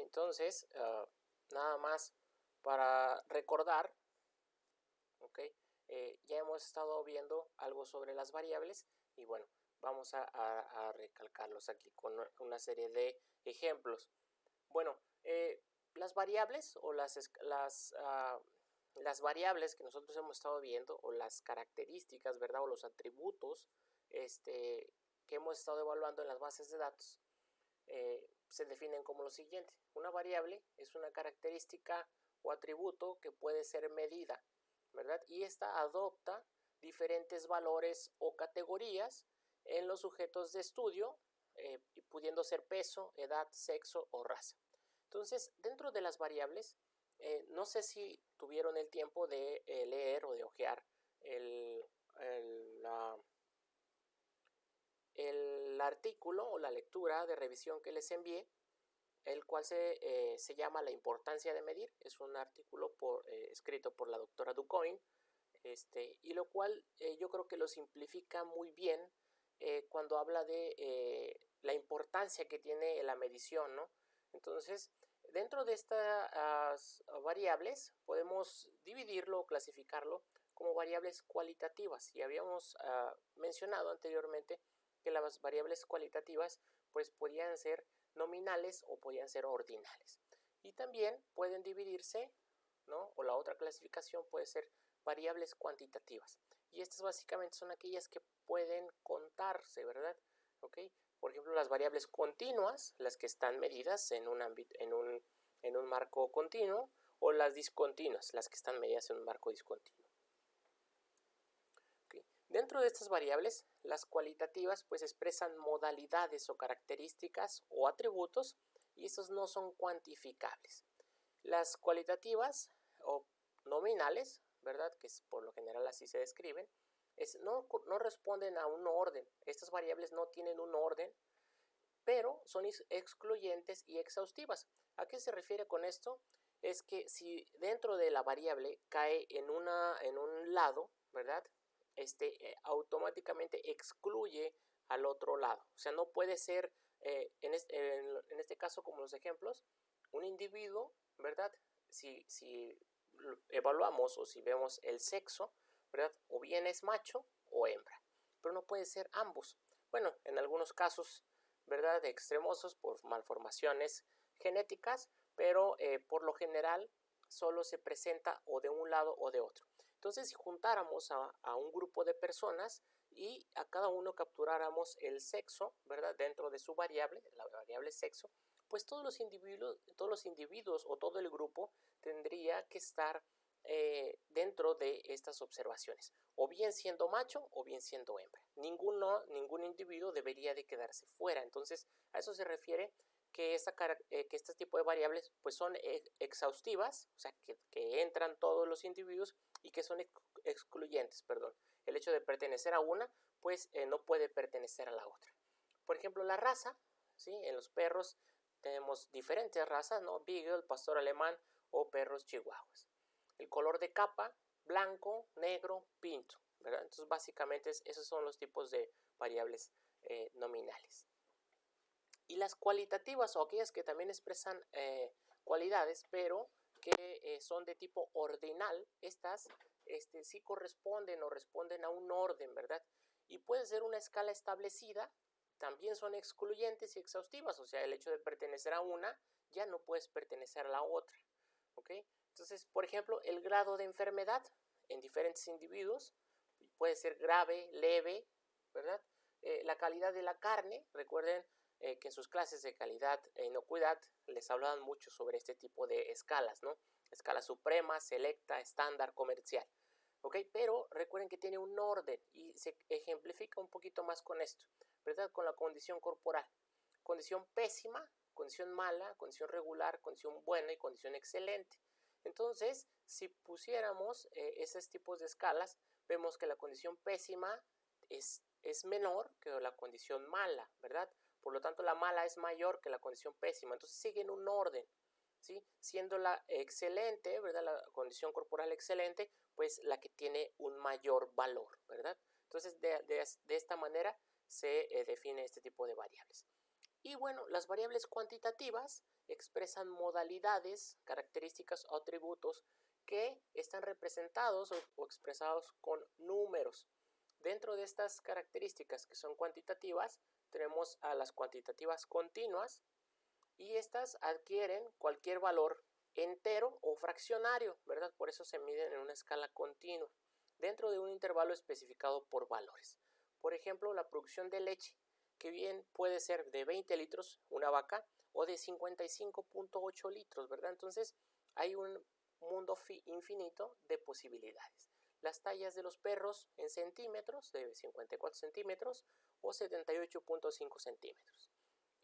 Entonces, nada más para recordar, ¿ok? Ya hemos estado viendo algo sobre las variables y bueno, vamos a recalcarlos aquí con una serie de ejemplos. Bueno, las variables o las variables que nosotros hemos estado viendo o las características, ¿verdad? O los atributos que hemos estado evaluando en las bases de datos se definen como lo siguiente. Una variable es una característica o atributo que puede ser medida, ¿verdad? Y esta adopta diferentes valores o categorías en los sujetos de estudio, pudiendo ser peso, edad, sexo o raza. Entonces, dentro de las variables, no sé si tuvieron el tiempo de leer o de hojear el artículo o la lectura de revisión que les envié, el cual se llama La importancia de medir. Es un artículo escrito por la doctora Ducoin, y lo cual yo creo que lo simplifica muy bien cuando habla de la importancia que tiene la medición, ¿no? Entonces, dentro de estas variables podemos dividirlo o clasificarlo como variables cualitativas. Y habíamos mencionado anteriormente que las variables cualitativas pues podían ser nominales o podían ser ordinales. Y también pueden dividirse, ¿no? O la otra clasificación puede ser variables cuantitativas. Y estas básicamente son aquellas que pueden contarse, ¿verdad? ¿Ok? Por ejemplo, las variables continuas, las que están medidas en un marco continuo, o las discontinuas, las que están medidas en un marco discontinuo. Okay. Dentro de estas variables, las cualitativas pues expresan modalidades o características o atributos y estos no son cuantificables. Las cualitativas o nominales, ¿verdad? Que es por lo general así se describen, no responden a un orden. Estas variables no tienen un orden, pero son excluyentes y exhaustivas. ¿A qué se refiere con esto? Es que si dentro de la variable cae en un lado, ¿verdad? Automáticamente excluye al otro lado. O sea, no puede ser, en este caso, como los ejemplos, un individuo, ¿verdad? Si evaluamos o si vemos el sexo, ¿verdad? O bien es macho o hembra, pero no puede ser ambos. Bueno, en algunos casos, ¿verdad? De extremosos por malformaciones genéticas, pero por lo general solo se presenta o de un lado o de otro. Entonces, si juntáramos a un grupo de personas y a cada uno capturáramos el sexo, ¿verdad? Dentro de su variable, la variable sexo, pues todos los individuos o todo el grupo tendría que estar dentro de estas observaciones, o bien siendo macho o bien siendo hembra. Ningún individuo debería de quedarse fuera. Entonces, a eso se refiere que este tipo de variables pues son exhaustivas, o sea, que entran todos los individuos y que son excluyentes, perdón. El hecho de pertenecer a una, pues no puede pertenecer a la otra. Por ejemplo, la raza, ¿sí? En los perros tenemos diferentes razas, ¿no? Beagle, pastor alemán o perros chihuahuas. El color de capa, blanco, negro, pinto, ¿verdad? Entonces, básicamente esos son los tipos de variables nominales. Y las cualitativas, o aquellas que también expresan cualidades, pero que son de tipo ordinal, estas sí corresponden o responden a un orden, ¿verdad? Y puede ser una escala establecida, también son excluyentes y exhaustivas, o sea, el hecho de pertenecer a una ya no puedes pertenecer a la otra, ¿ok? Entonces, por ejemplo, el grado de enfermedad en diferentes individuos puede ser grave, leve, ¿verdad? La calidad de la carne, recuerden que en sus clases de calidad e inocuidad les hablaban mucho sobre este tipo de escalas, ¿no? Escala suprema, selecta, estándar, comercial. ¿Ok? Pero recuerden que tiene un orden y se ejemplifica un poquito más con esto, ¿verdad? Con la condición corporal. Condición pésima, condición mala, condición regular, condición buena y condición excelente. Entonces, si pusiéramos esos tipos de escalas, vemos que la condición pésima es menor que la condición mala, ¿verdad? Por lo tanto, la mala es mayor que la condición pésima. Entonces, siguen un orden, ¿sí? Siendo la excelente, ¿verdad? La condición corporal excelente, pues la que tiene un mayor valor, ¿verdad? Entonces, de esta manera se define este tipo de variables. Y bueno, las variables cuantitativas expresan modalidades, características o atributos que están representados o expresados con números. Dentro de estas características que son cuantitativas, tenemos a las cuantitativas continuas, y estas adquieren cualquier valor entero o fraccionario, ¿verdad? Por eso se miden en una escala continua, dentro de un intervalo especificado por valores. Por ejemplo, la producción de leche, que bien puede ser de 20 litros una vaca o de 55.8 litros, ¿verdad? Entonces hay un mundo infinito de posibilidades. Las tallas de los perros en centímetros, de 54 centímetros o 78.5 centímetros.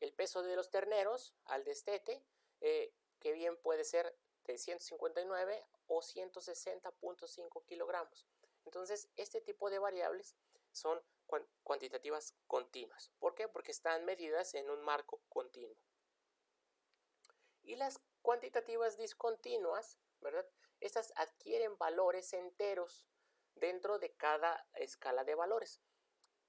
El peso de los terneros al destete, que bien puede ser de 159 o 160.5 kilogramos. Entonces, este tipo de variables son cuantitativas continuas. ¿Por qué? Porque están medidas en un marco continuo. Y las cuantitativas discontinuas, ¿verdad? Estas adquieren valores enteros dentro de cada escala de valores.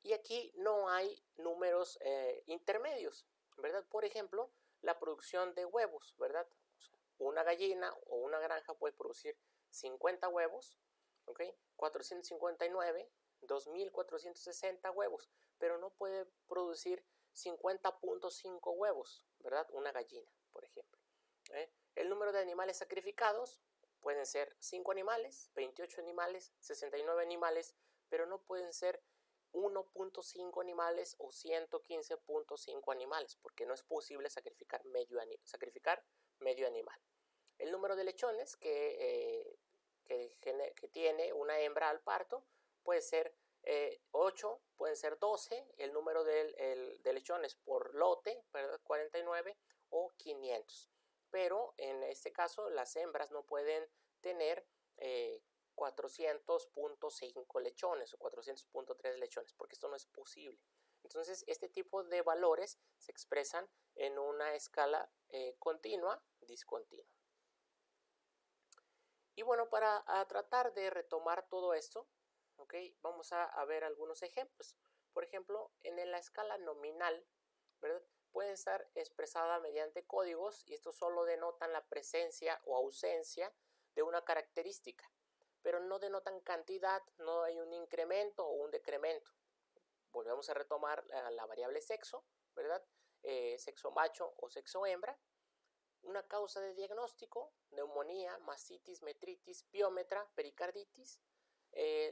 Y aquí no hay números intermedios, ¿verdad? Por ejemplo, la producción de huevos, ¿verdad? O sea, una gallina o una granja puede producir 50 huevos, ¿ok? 459, 2460 huevos, pero no puede producir 50.5 huevos, ¿verdad? Una gallina, por ejemplo. El número de animales sacrificados pueden ser 5 animales, 28 animales, 69 animales, pero no pueden ser 1.5 animales o 115.5 animales, porque no es posible sacrificar medio animal. El número de lechones que tiene una hembra al parto puede ser 8, pueden ser 12, el número de lechones por lote, ¿verdad? 49 o 500. Pero en este caso las hembras no pueden tener 400.5 lechones o 400.3 lechones, porque esto no es posible. Entonces, este tipo de valores se expresan en una escala continua, discontinua. Y bueno, para tratar de retomar todo esto, ¿okay? Vamos a ver algunos ejemplos. Por ejemplo, en la escala nominal, ¿verdad? Puede estar expresada mediante códigos y estos solo denotan la presencia o ausencia de una característica, pero no denotan cantidad, no hay un incremento o un decremento. Volvemos a retomar la variable sexo, ¿verdad? Sexo macho o sexo hembra. Una causa de diagnóstico: neumonía, mastitis, metritis, piómetra, pericarditis.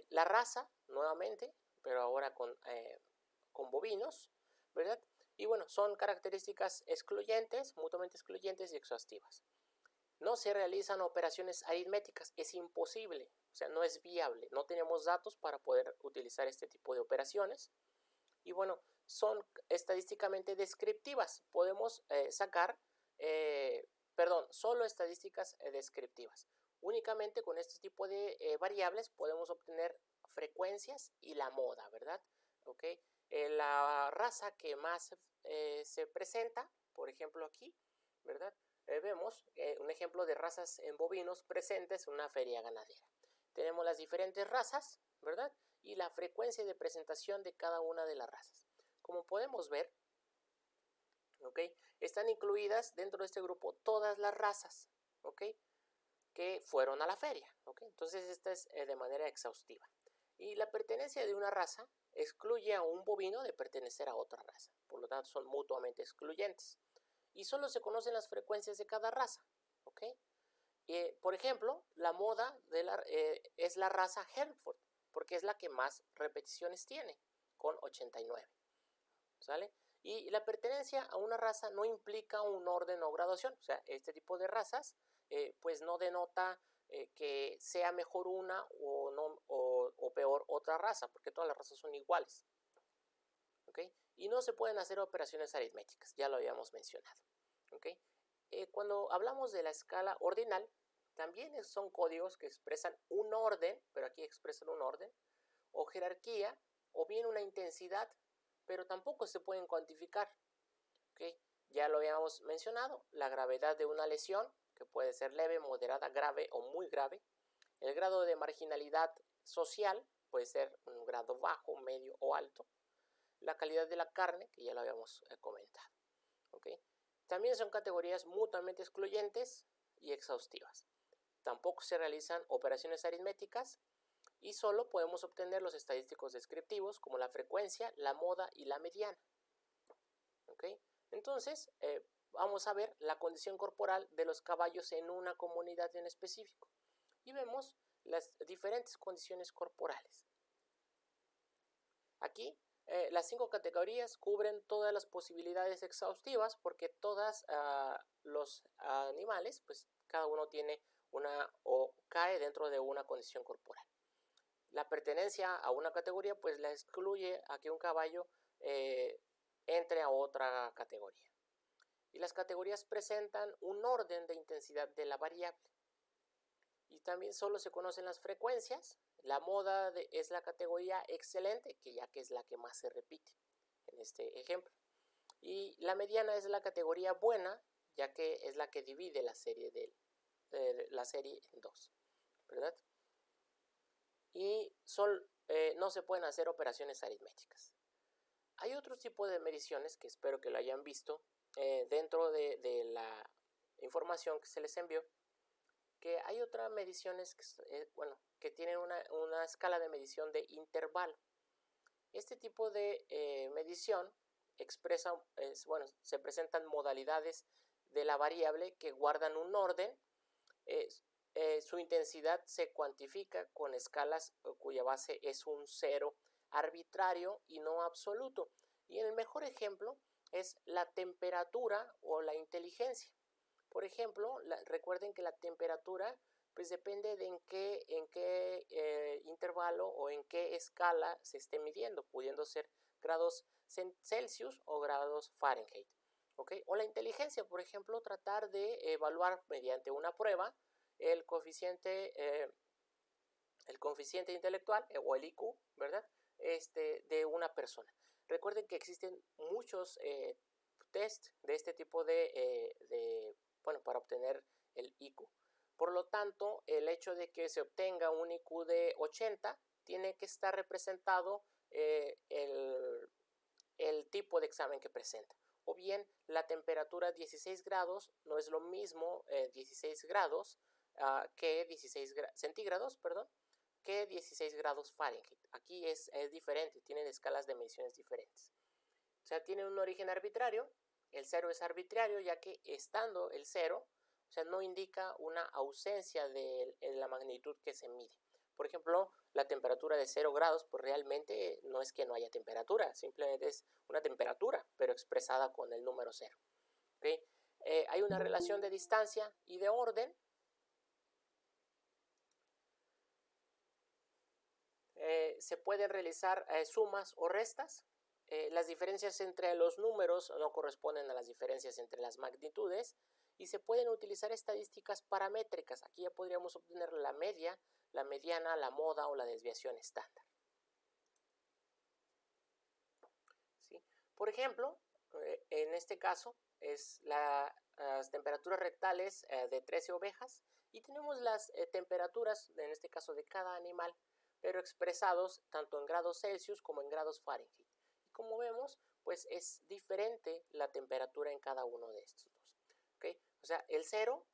La raza, nuevamente, pero ahora con bovinos, ¿verdad? Y bueno, son características excluyentes, mutuamente excluyentes y exhaustivas. No se realizan operaciones aritméticas, es imposible, o sea, no es viable, no tenemos datos para poder utilizar este tipo de operaciones. Y bueno, son estadísticamente descriptivas, podemos sacar, solo estadísticas descriptivas. Únicamente con este tipo de variables podemos obtener frecuencias y la moda, ¿verdad? ¿Okay? La raza que más se presenta, por ejemplo aquí, ¿verdad? Vemos un ejemplo de razas en bovinos presentes en una feria ganadera. Tenemos las diferentes razas, ¿verdad? Y la frecuencia de presentación de cada una de las razas. Como podemos ver, ¿okay? Están incluidas dentro de este grupo todas las razas, ¿okay? Que fueron a la feria, ¿okay? Entonces esta es de manera exhaustiva. Y la pertenencia de una raza excluye a un bovino de pertenecer a otra raza, por lo tanto son mutuamente excluyentes. Y solo se conocen las frecuencias de cada raza, ¿ok? Por ejemplo, la moda es la raza Hereford, porque es la que más repeticiones tiene, con 89, ¿sale? Y la pertenencia a una raza no implica un orden o graduación, o sea, este tipo de razas pues no denota que sea mejor una o peor otra raza, porque todas las razas son iguales, ¿ok? Y no se pueden hacer operaciones aritméticas, ya lo habíamos mencionado, ¿ok? Cuando hablamos de la escala ordinal, también son códigos que expresan un orden, pero aquí expresan un orden, o jerarquía, o bien una intensidad, pero tampoco se pueden cuantificar, ¿ok? Ya lo habíamos mencionado, la gravedad de una lesión, que puede ser leve, moderada, grave o muy grave. El grado de marginalidad social puede ser un grado bajo, medio o alto. La calidad de la carne, que ya lo habíamos comentado. ¿ok? También son categorías mutuamente excluyentes y exhaustivas. Tampoco se realizan operaciones aritméticas y solo podemos obtener los estadísticos descriptivos como la frecuencia, la moda y la mediana. ¿Ok? Entonces, vamos a ver la condición corporal de los caballos en una comunidad en específico y vemos las diferentes condiciones corporales. Aquí las 5 categorías cubren todas las posibilidades exhaustivas porque todos los animales, pues cada uno tiene una o cae dentro de una condición corporal. La pertenencia a una categoría pues la excluye a que un caballo entre a otra categoría. Y las categorías presentan un orden de intensidad de la variable. Y también solo se conocen las frecuencias. La moda es la categoría excelente, que ya que es la que más se repite en este ejemplo. Y la mediana es la categoría buena, ya que es la que divide la serie en dos, ¿verdad? Y no se pueden hacer operaciones aritméticas. Hay otro tipo de mediciones que espero que lo hayan visto dentro de la información que se les envió, que hay otras mediciones que tienen una escala de medición de intervalo. Este tipo de medición se presentan modalidades de la variable que guardan un orden. Su intensidad se cuantifica con escalas cuya base es un cero arbitrario y no absoluto. Y el mejor ejemplo es la temperatura o la inteligencia. Por ejemplo, recuerden que la temperatura pues depende de en qué intervalo o en qué escala se esté midiendo, pudiendo ser grados Celsius o grados Fahrenheit. ¿Okay? O la inteligencia, por ejemplo, tratar de evaluar mediante una prueba el coeficiente intelectual o el IQ, ¿verdad? De una persona. Recuerden que existen muchos test de este tipo para obtener el IQ. Por lo tanto, el hecho de que se obtenga un IQ de 80 tiene que estar representado el tipo de examen que presenta. O bien, la temperatura 16 grados no es lo mismo 16 grados que 16 centígrados, que 16 grados Fahrenheit. Aquí es diferente, tienen escalas de mediciones diferentes. O sea, tiene un origen arbitrario. El cero es arbitrario ya que estando el cero, o sea, no indica una ausencia de la magnitud que se mide. Por ejemplo, la temperatura de 0 grados, pues realmente no es que no haya temperatura, simplemente es una temperatura, pero expresada con el número 0. ¿Okay? Hay una relación de distancia y de orden. Se pueden realizar sumas o restas. Las diferencias entre los números no corresponden a las diferencias entre las magnitudes y se pueden utilizar estadísticas paramétricas. Aquí ya podríamos obtener la media, la mediana, la moda o la desviación estándar. ¿Sí? Por ejemplo, en este caso es las temperaturas rectales de 13 ovejas y tenemos las temperaturas, en este caso de cada animal, pero expresados tanto en grados Celsius como en grados Fahrenheit. Y como vemos, pues es diferente la temperatura en cada uno de estos dos. ¿Okay? O sea, el 0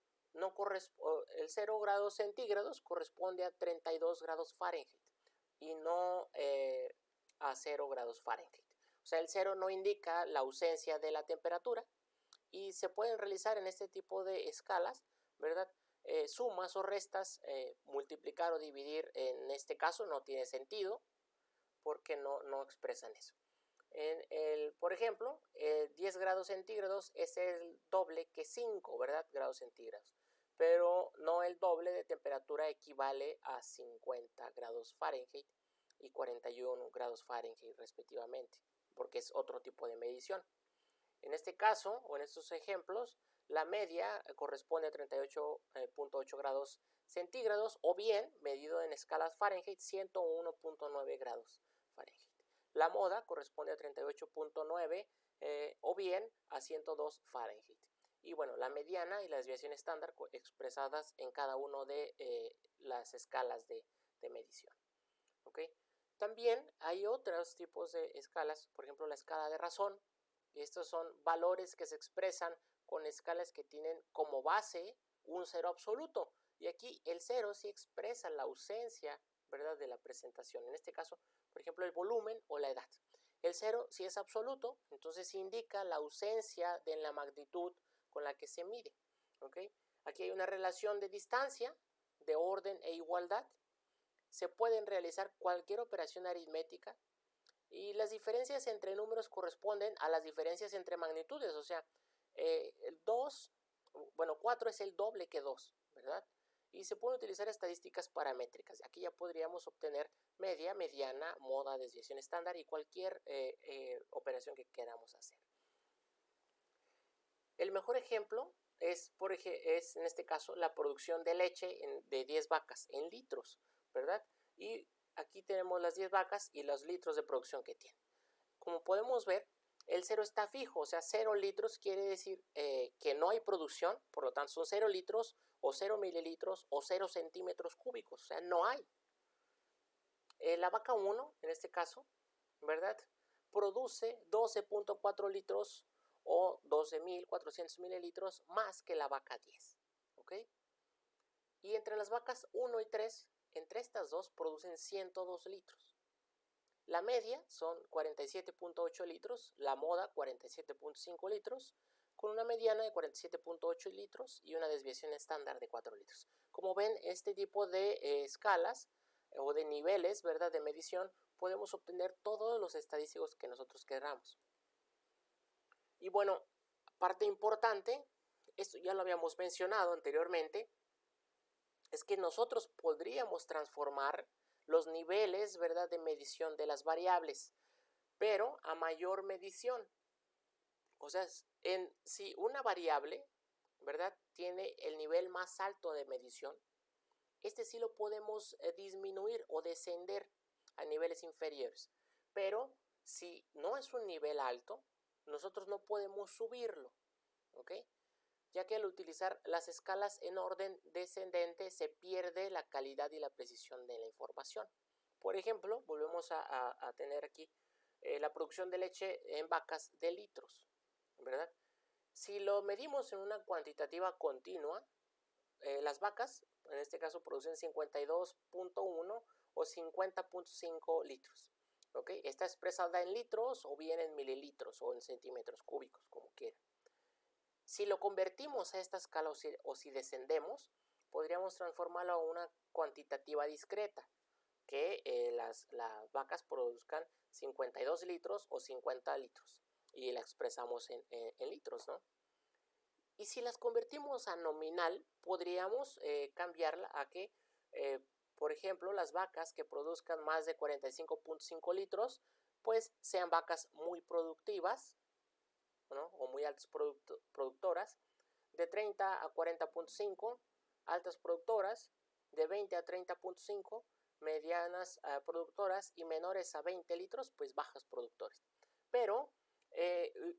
grados centígrados corresponde a 32 grados Fahrenheit y no a 0 grados Fahrenheit. O sea, el 0 no indica la ausencia de la temperatura y se pueden realizar en este tipo de escalas, ¿verdad? Sumas o restas, multiplicar o dividir en este caso no tiene sentido porque no expresan eso. Por ejemplo, 10 grados centígrados es el doble que 5, ¿verdad? Grados centígrados. Pero no el doble de temperatura equivale a 50 grados Fahrenheit y 41 grados Fahrenheit respectivamente, porque es otro tipo de medición. En este caso, o en estos ejemplos, la media corresponde a 38.8 grados centígrados o bien, medido en escalas Fahrenheit, 101.9 grados Fahrenheit. La moda corresponde a 38.9 o bien a 102 Fahrenheit. Y bueno, la mediana y la desviación estándar expresadas en cada una de las escalas de medición. ¿Okay? También hay otros tipos de escalas, por ejemplo la escala de razón, Estos son valores que se expresan con escalas que tienen como base un cero absoluto. Y aquí el cero sí expresa la ausencia, ¿verdad?, de la presentación. En este caso, por ejemplo, el volumen o la edad. El cero si es absoluto, entonces indica la ausencia de la magnitud con la que se mide. ¿Okay? Aquí hay una relación de distancia, de orden e igualdad. Se pueden realizar cualquier operación aritmética y las diferencias entre números corresponden a las diferencias entre magnitudes. O sea, el 2, bueno, 4 es el doble que 2, ¿verdad? Y se pueden utilizar estadísticas paramétricas. Aquí ya podríamos obtener media, mediana, moda, desviación estándar y cualquier operación que queramos hacer. El mejor ejemplo es en este caso la producción de leche de 10 vacas en litros, ¿verdad? Y aquí tenemos las 10 vacas y los litros de producción que tienen. Como podemos ver, el cero está fijo, o sea, 0 litros quiere decir que no hay producción, por lo tanto son 0 litros o 0 mililitros o 0 centímetros cúbicos, o sea, no hay. La vaca 1, en este caso, ¿verdad?, produce 12.4 litros o 12.400 mililitros más que la vaca 10, ¿ok? Y entre las vacas 1 y 3, entre estas dos producen 102 litros. La media son 47.8 litros, la moda 47.5 litros, con una mediana de 47.8 litros y una desviación estándar de 4 litros. Como ven, este tipo de escalas o de niveles, ¿verdad?, de medición, podemos obtener todos los estadísticos que nosotros queramos. Y bueno, parte importante, esto ya lo habíamos mencionado anteriormente, es que nosotros podríamos transformar los niveles, ¿verdad?, de medición de las variables, pero a mayor medición. O sea, si una variable, ¿verdad?, tiene el nivel más alto de medición, este sí lo podemos disminuir o descender a niveles inferiores. Pero si no es un nivel alto, nosotros no podemos subirlo, ¿ok? Ya que al utilizar las escalas en orden descendente se pierde la calidad y la precisión de la información. Por ejemplo, volvemos a tener aquí la producción de leche en vacas de litros, ¿verdad? Si lo medimos en una cuantitativa continua, las vacas, en este caso, producen 52.1 o 50.5 litros. ¿Okay? Está expresada en litros o bien en mililitros o en centímetros cúbicos, como quieran. Si lo convertimos a esta escala o si descendemos, podríamos transformarlo a una cuantitativa discreta, que las vacas produzcan 52 litros o 50 litros y la expresamos en litros, ¿no? Y si las convertimos a nominal, podríamos cambiarla a que, por ejemplo, las vacas que produzcan más de 45.5 litros, pues sean vacas muy productivas, ¿no?, o muy altas productoras, de 30 a 40.5, altas productoras, de 20 a 30.5, medianas productoras, y menores a 20 litros, pues bajas productoras. Pero,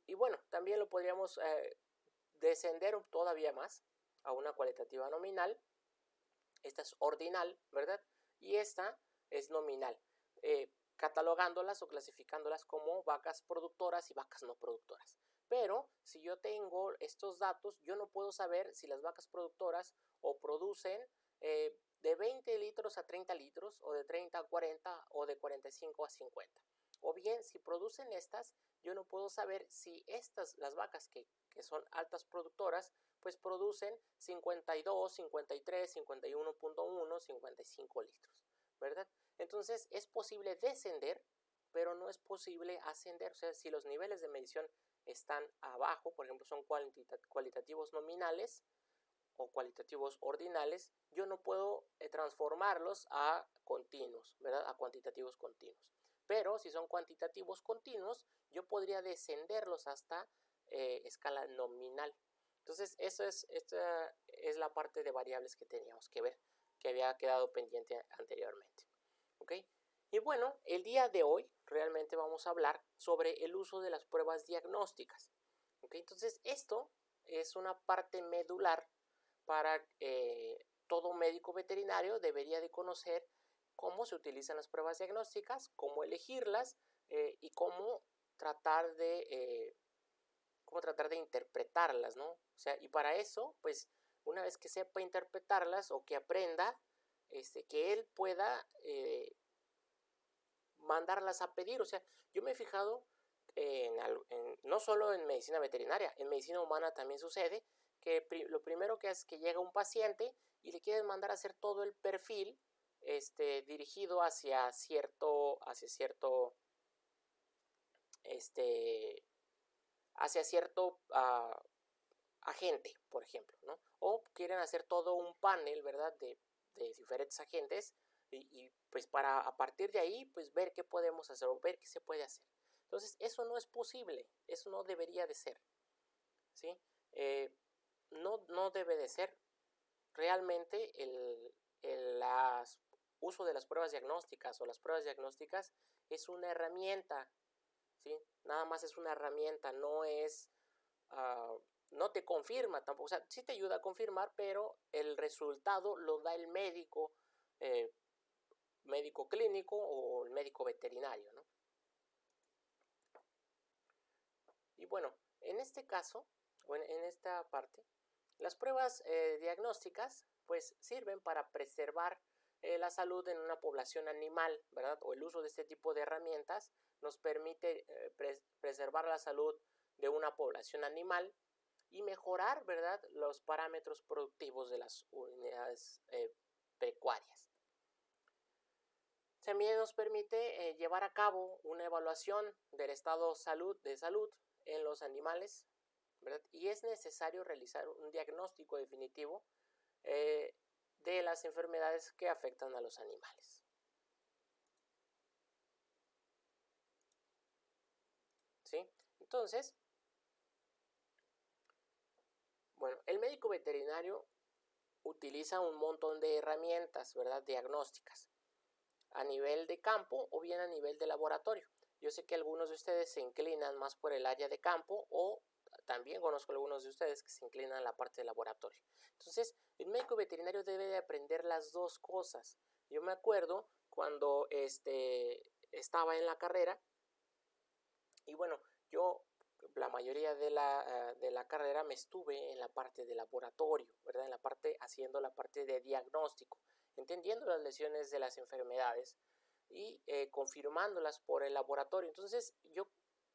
y bueno, también lo podríamos descender todavía más a una cualitativa nominal. Esta es ordinal, ¿verdad? Y esta es nominal, catalogándolas o clasificándolas como vacas productoras y vacas no productoras. Pero si yo tengo estos datos, yo no puedo saber si las vacas productoras o producen de 20 litros a 30 litros, o de 30 a 40, o de 45 a 50. O bien, si producen estas, yo no puedo saber si las vacas que son altas productoras, pues producen 52, 53, 51.1, 55 litros, ¿verdad? Entonces es posible descender, pero no es posible ascender. O sea, si los niveles de medición están abajo, por ejemplo, son cualitativos nominales o cualitativos ordinales, yo no puedo transformarlos a continuos, ¿verdad?, a cuantitativos continuos. Pero si son cuantitativos continuos, yo podría descenderlos hasta escala nominal. Entonces, esta es la parte de variables que teníamos que ver, que había quedado pendiente anteriormente. ¿Ok? Y bueno, el día de hoy realmente vamos a hablar sobre el uso de las pruebas diagnósticas. ¿Ok? Entonces, esto es una parte medular para todo médico veterinario. Debería de conocer cómo se utilizan las pruebas diagnósticas, cómo elegirlas y cómo tratar de cómo tratar de interpretarlas, ¿no? O sea, y para eso, pues, una vez que sepa interpretarlas o que aprenda, que él pueda mandarlas a pedir. O sea, yo me he fijado no solo en medicina veterinaria, en medicina humana también sucede que lo primero que hace es que llega un paciente y le quieren mandar a hacer todo el perfil dirigido este, hacia cierto agente, por ejemplo, ¿no? O quieren hacer todo un panel, ¿verdad? De diferentes agentes pues para a partir de ahí, pues ver qué podemos hacer o ver qué se puede hacer. Entonces, eso no es posible, eso no debería de ser, ¿sí? No debe de ser. Realmente el uso de las pruebas diagnósticas o las pruebas diagnósticas es una herramienta, ¿sí? Nada más es una herramienta, no es, no te confirma tampoco, o sea, sí te ayuda a confirmar, pero el resultado lo da el médico, médico clínico o el médico veterinario, ¿no? Y bueno, en este caso, o en esta parte, las pruebas diagnósticas pues sirven para preservar la salud en una población animal, ¿verdad? O el uso de este tipo de herramientas nos permite preservar la salud de una población animal y mejorar, ¿verdad?, los parámetros productivos de las unidades pecuarias. También nos permite llevar a cabo una evaluación del estado de salud en los animales, ¿verdad? Y es necesario realizar un diagnóstico definitivo de las enfermedades que afectan a los animales. ¿Sí? Entonces, bueno, el médico veterinario utiliza un montón de herramientas, ¿verdad?, diagnósticas, a nivel de campo o bien a nivel de laboratorio. Yo sé que algunos de ustedes se inclinan más por el área de campo o también conozco algunos de ustedes que se inclinan a la parte de laboratorio. Entonces, el médico veterinario debe de aprender las dos cosas. Yo me acuerdo cuando estaba en la carrera y bueno, yo la mayoría de la carrera me estuve en la parte de laboratorio, ¿verdad? En la parte, haciendo la parte de diagnóstico, entendiendo las lesiones de las enfermedades y confirmándolas por el laboratorio. Entonces yo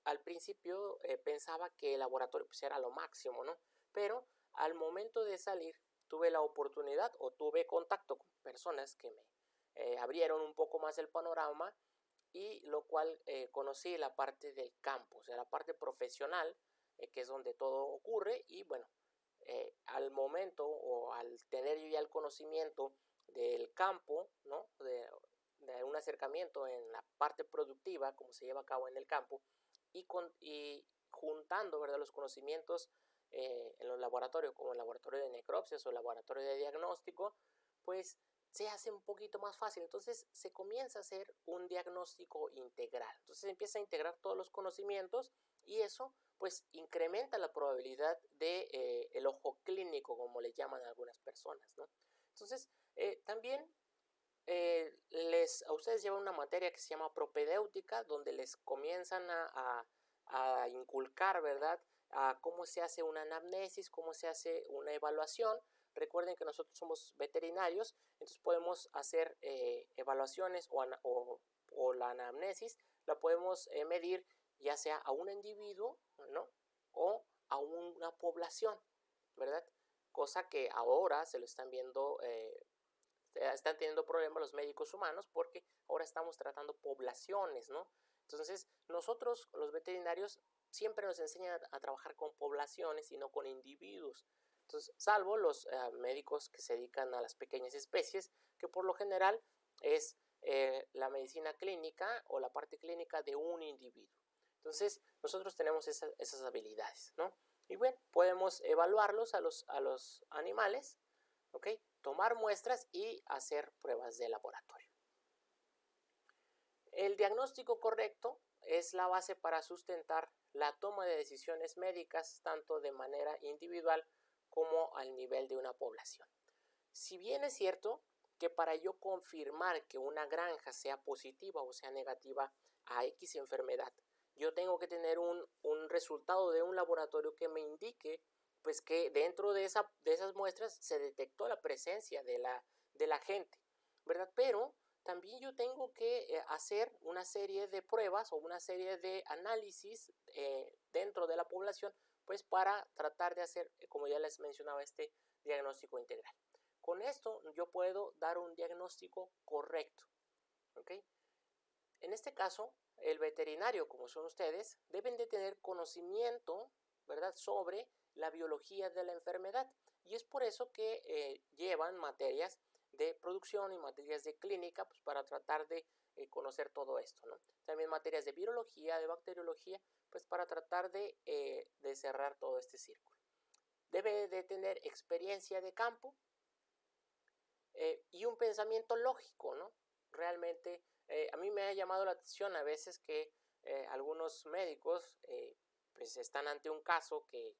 al principio pensaba que el laboratorio pues, era lo máximo, ¿no? Pero al momento de salir tuve la oportunidad o tuve contacto con personas que me abrieron un poco más el panorama y lo cual conocí la parte del campo, o sea, la parte profesional, que es donde todo ocurre y bueno, al momento o al tener yo ya el conocimiento del campo, ¿no? De un acercamiento en la parte productiva, como se lleva a cabo en el campo, y juntando, ¿verdad?, los conocimientos en los laboratorios, como el laboratorio de necropsias o el laboratorio de diagnóstico, pues se hace un poquito más fácil. Entonces se comienza a hacer un diagnóstico integral. Entonces se empieza a integrar todos los conocimientos y eso pues incrementa la probabilidad de el ojo clínico, como le llaman a algunas personas, ¿no? Entonces también a ustedes llevan una materia que se llama propedéutica, donde les comienzan a inculcar, ¿verdad?, a cómo se hace una anamnesis, cómo se hace una evaluación. Recuerden que nosotros somos veterinarios, entonces podemos hacer evaluaciones o la anamnesis la podemos medir ya sea a un individuo, ¿no?, o a una población, ¿verdad? Cosa que ahora se lo están viendo, están teniendo problemas los médicos humanos porque ahora estamos tratando poblaciones, ¿no? Entonces, nosotros, los veterinarios, siempre nos enseñan a trabajar con poblaciones y no con individuos. Entonces, salvo los médicos que se dedican a las pequeñas especies, que por lo general es la medicina clínica o la parte clínica de un individuo. Entonces, nosotros tenemos esas habilidades, ¿no? Y bueno, podemos evaluarlos a los animales, ¿ok? Tomar muestras y hacer pruebas de laboratorio. El diagnóstico correcto es la base para sustentar la toma de decisiones médicas tanto de manera individual como al nivel de una población. Si bien es cierto que para yo confirmar que una granja sea positiva o sea negativa a X enfermedad, yo tengo que tener un resultado de un laboratorio que me indique pues que dentro de esas muestras se detectó la presencia del agente, ¿verdad? Pero también yo tengo que hacer una serie de pruebas o una serie de análisis dentro de la población, pues para tratar de hacer, como ya les mencionaba, este diagnóstico integral. Con esto yo puedo dar un diagnóstico correcto, ¿ok? En este caso, el veterinario, como son ustedes, deben de tener conocimiento, ¿verdad?, sobre la biología de la enfermedad. Y es por eso que llevan materias de producción y materias de clínica, pues, para tratar de conocer todo esto, ¿no? También materias de virología, de bacteriología, pues para tratar de cerrar todo este círculo. Debe de tener experiencia de campo y un pensamiento lógico, ¿no? Realmente a mí me ha llamado la atención a veces que algunos médicos pues están ante un caso que,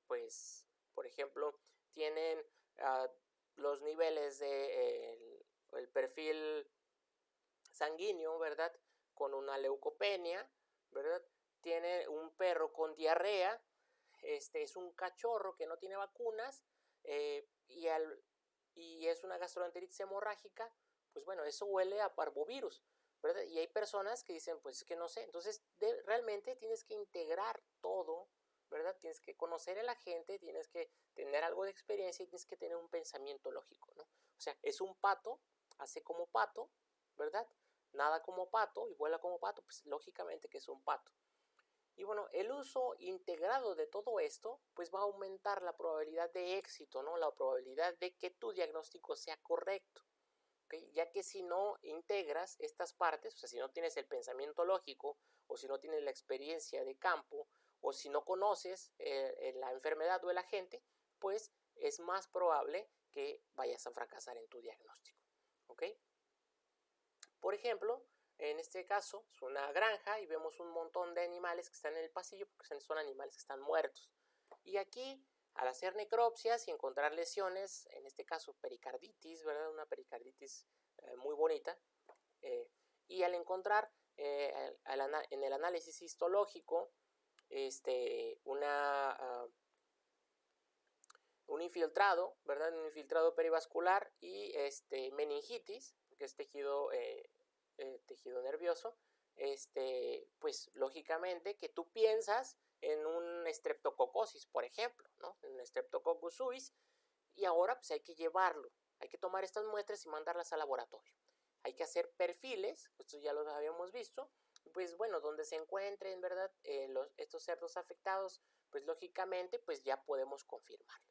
pues, por ejemplo, tienen los niveles de el perfil sanguíneo, ¿verdad? Con una leucopenia, ¿verdad? Tiene un perro con diarrea, es un cachorro que no tiene vacunas y es una gastroenteritis hemorrágica, pues bueno, eso huele a parvovirus, ¿verdad? Y hay personas que dicen, pues es que no sé, entonces realmente tienes que integrar todo, ¿verdad? Tienes que conocer a la gente, tienes que tener algo de experiencia y tienes que tener un pensamiento lógico, ¿no? O sea, es un pato, hace como pato, ¿verdad? Nada como pato y vuela como pato, pues lógicamente que es un pato. Y bueno, el uso integrado de todo esto, pues va a aumentar la probabilidad de éxito, ¿no? La probabilidad de que tu diagnóstico sea correcto, ¿okay? Ya que si no integras estas partes, o sea, si no tienes el pensamiento lógico, o si no tienes la experiencia de campo, o si no conoces la enfermedad o el agente, pues es más probable que vayas a fracasar en tu diagnóstico, ¿ok? Por ejemplo, en este caso es una granja y vemos un montón de animales que están en el pasillo porque son animales que están muertos. Y aquí, al hacer necropsias y encontrar lesiones, en este caso pericarditis, ¿verdad? Una pericarditis muy bonita, y al encontrar en el análisis histológico un infiltrado, ¿verdad? Un infiltrado perivascular y meningitis, que es tejido nervioso, pues lógicamente que tú piensas en un streptococosis, por ejemplo, ¿no? En un streptococcus suis, y ahora pues hay que llevarlo, hay que tomar estas muestras y mandarlas al laboratorio. Hay que hacer perfiles, esto ya lo habíamos visto, pues bueno, donde se encuentren, ¿verdad? Estos cerdos afectados, pues lógicamente pues ya podemos confirmarlos.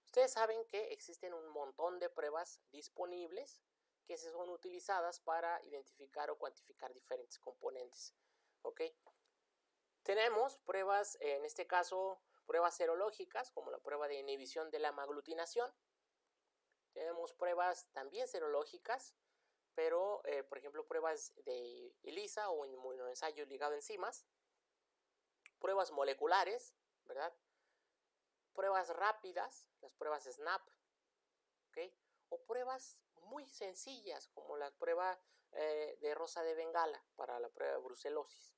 Ustedes saben que existen un montón de pruebas disponibles que se son utilizadas para identificar o cuantificar diferentes componentes, ¿ok? Tenemos pruebas, en este caso, pruebas serológicas, como la prueba de inhibición de la hemaglutinación. Tenemos pruebas también serológicas, pero, por ejemplo, pruebas de ELISA o inmunoensayo ligado a enzimas. Pruebas moleculares, ¿verdad? Pruebas rápidas, las pruebas SNAP, ¿okay? O pruebas muy sencillas, como la prueba de rosa de Bengala para la prueba de brucelosis,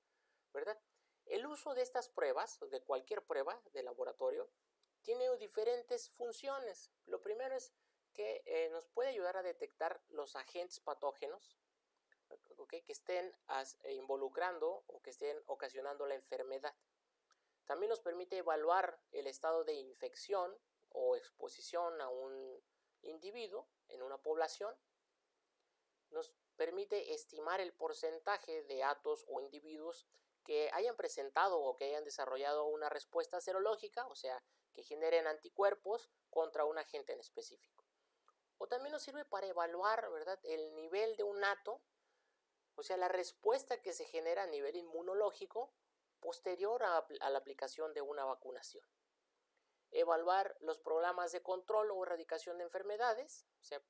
¿verdad? El uso de estas pruebas, de cualquier prueba de laboratorio, tiene diferentes funciones. Lo primero es que nos puede ayudar a detectar los agentes patógenos, ¿okay?, que estén involucrando o que estén ocasionando la enfermedad. También nos permite evaluar el estado de infección o exposición a un individuo en una población. Nos permite estimar el porcentaje de atos o individuos que hayan presentado o que hayan desarrollado una respuesta serológica, o sea, que generen anticuerpos contra un agente en específico. O también nos sirve para evaluar, ¿verdad?, el nivel de un ato, o sea, la respuesta que se genera a nivel inmunológico posterior a la aplicación de una vacunación. Evaluar los programas de control o erradicación de enfermedades, o sea,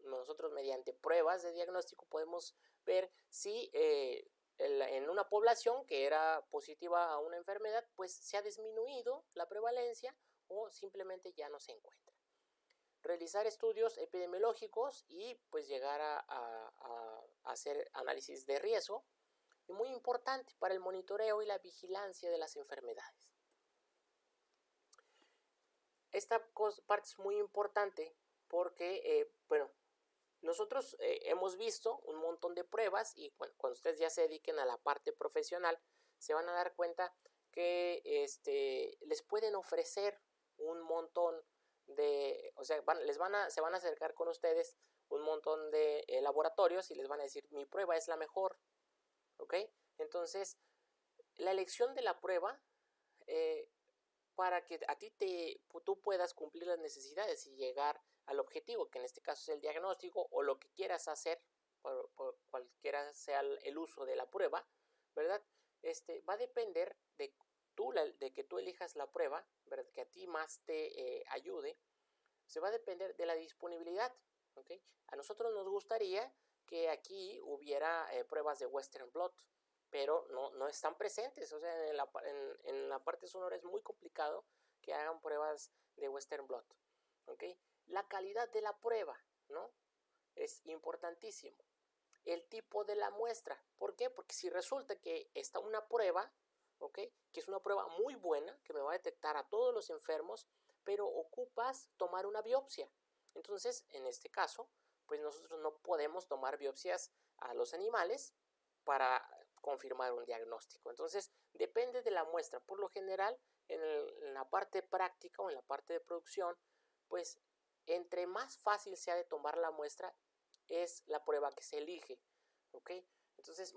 nosotros mediante pruebas de diagnóstico podemos ver si en una población que era positiva a una enfermedad, pues se ha disminuido la prevalencia o simplemente ya no se encuentra. Realizar estudios epidemiológicos y pues llegar a hacer análisis de riesgo, y muy importante para el monitoreo y la vigilancia de las enfermedades. Esta parte es muy importante porque, nosotros hemos visto un montón de pruebas y bueno, cuando ustedes ya se dediquen a la parte profesional, se van a dar cuenta que les pueden ofrecer un montón de, o sea, se van a acercar con ustedes un montón de laboratorios y les van a decir, mi prueba es la mejor, ¿ok? Entonces, la elección de la prueba, para que a ti tú puedas cumplir las necesidades y llegar al objetivo, que en este caso es el diagnóstico o lo que quieras hacer, por cualquiera sea el uso de la prueba, ¿verdad? Va a depender de que tú elijas la prueba, ¿verdad? Que a ti más te ayude, se va a depender de la disponibilidad, ¿ok? A nosotros nos gustaría que aquí hubiera pruebas de Western blot, pero no están presentes, o sea, en la parte sonora es muy complicado que hagan pruebas de Western blot, ¿ok? La calidad de la prueba, ¿no? Es importantísimo. El tipo de la muestra, ¿por qué? Porque si resulta que está una prueba, ¿ok? Que es una prueba muy buena, que me va a detectar a todos los enfermos, pero ocupas tomar una biopsia. Entonces, en este caso, pues nosotros no podemos tomar biopsias a los animales para confirmar un diagnóstico. Entonces, depende de la muestra. Por lo general, en la parte práctica o en la parte de producción, pues entre más fácil sea de tomar la muestra, es la prueba que se elige, ¿ok? Entonces,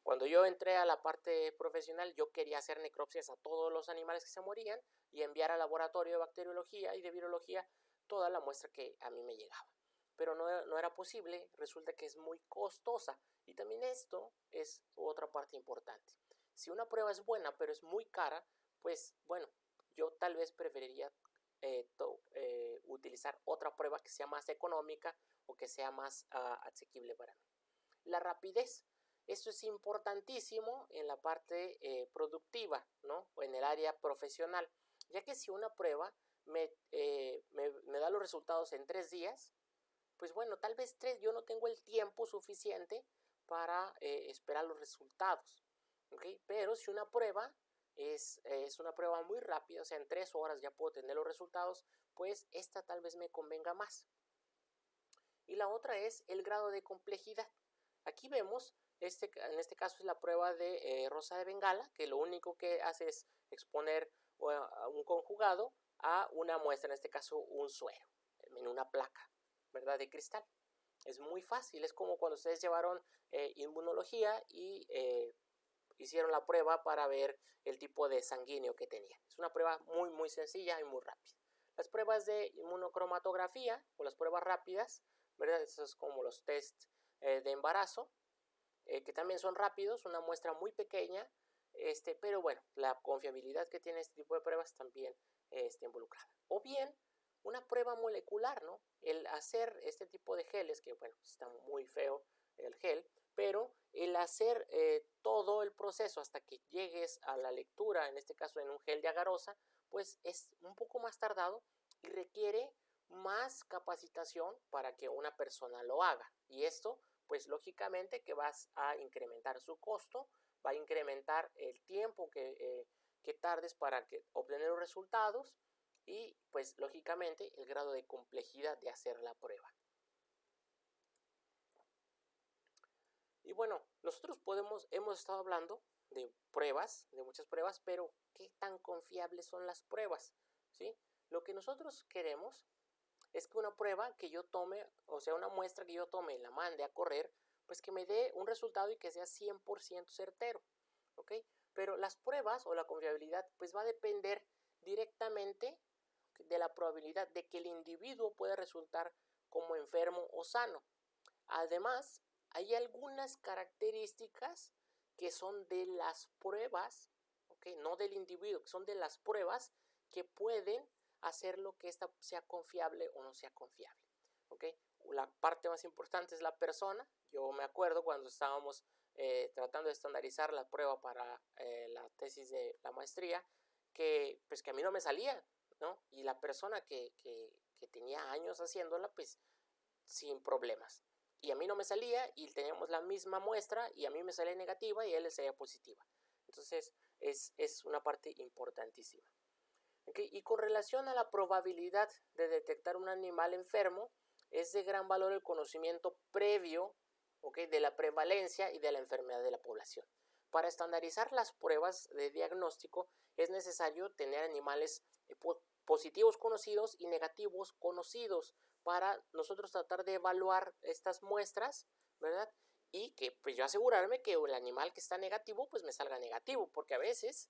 cuando yo entré a la parte profesional, yo quería hacer necropsias a todos los animales que se morían y enviar al laboratorio de bacteriología y de virología toda la muestra que a mí me llegaba. Pero no era posible, resulta que es muy costosa. Y también esto es otra parte importante. Si una prueba es buena, pero es muy cara, pues bueno, yo tal vez preferiría utilizar otra prueba que sea más económica o que sea más asequible para mí. La rapidez. Esto es importantísimo en la parte productiva, ¿no? O en el área profesional, ya que si una prueba me da los resultados en 3 días, pues bueno, tal vez 3, yo no tengo el tiempo suficiente para esperar los resultados, ¿ok? Pero si una prueba es una prueba muy rápida, o sea, en 3 horas ya puedo tener los resultados, pues esta tal vez me convenga más. Y la otra es el grado de complejidad. Aquí vemos, en este caso es la prueba de rosa de Bengala, que lo único que hace es exponer un conjugado a una muestra, en este caso un suero, en una placa, ¿verdad? De cristal. Es muy fácil, es como cuando ustedes llevaron inmunología y hicieron la prueba para ver el tipo de sanguíneo que tenía. Es una prueba muy, muy sencilla y muy rápida. Las pruebas de inmunocromatografía o las pruebas rápidas, ¿verdad? Esos es como los test de embarazo, que también son rápidos, una muestra muy pequeña, pero bueno, la confiabilidad que tiene este tipo de pruebas también está involucrada. O bien, una prueba molecular, ¿no? El hacer este tipo de geles, que bueno, está muy feo el gel, pero el hacer todo el proceso hasta que llegues a la lectura, en este caso en un gel de agarosa, pues es un poco más tardado y requiere más capacitación para que una persona lo haga. Y esto, pues lógicamente que vas a incrementar su costo, va a incrementar el tiempo que tardes para obtener los resultados y pues lógicamente el grado de complejidad de hacer la prueba. Y bueno, nosotros hemos estado hablando de pruebas, de muchas pruebas, pero ¿qué tan confiables son las pruebas? ¿Sí? Lo que nosotros queremos es que una prueba que yo tome, o sea, una muestra que yo tome y la mande a correr, pues que me dé un resultado y que sea 100% certero, ¿ok? Pero las pruebas o la confiabilidad, pues va a depender directamente de la probabilidad de que el individuo pueda resultar como enfermo o sano. Además, hay algunas características que son de las pruebas, ¿okay? No del individuo, que son de las pruebas que pueden hacer lo que esta sea confiable o no sea confiable, ¿okay? La parte más importante es la persona. Yo me acuerdo cuando estábamos tratando de estandarizar la prueba para la tesis de la maestría, que a mí no me salía, ¿no? Y la persona que tenía años haciéndola, pues sin problemas. y a mí no me salía y teníamos la misma muestra y a mí me salía negativa y a él le salía positiva. Entonces es una parte importantísima. ¿Okay? Y con relación a la probabilidad de detectar un animal enfermo, es de gran valor el conocimiento previo, ¿okay?, de la prevalencia y de la enfermedad de la población. Para estandarizar las pruebas de diagnóstico es necesario tener animales positivos conocidos y negativos conocidos para nosotros tratar de evaluar estas muestras, ¿verdad? Y que pues yo asegurarme que el animal que está negativo pues me salga negativo, porque a veces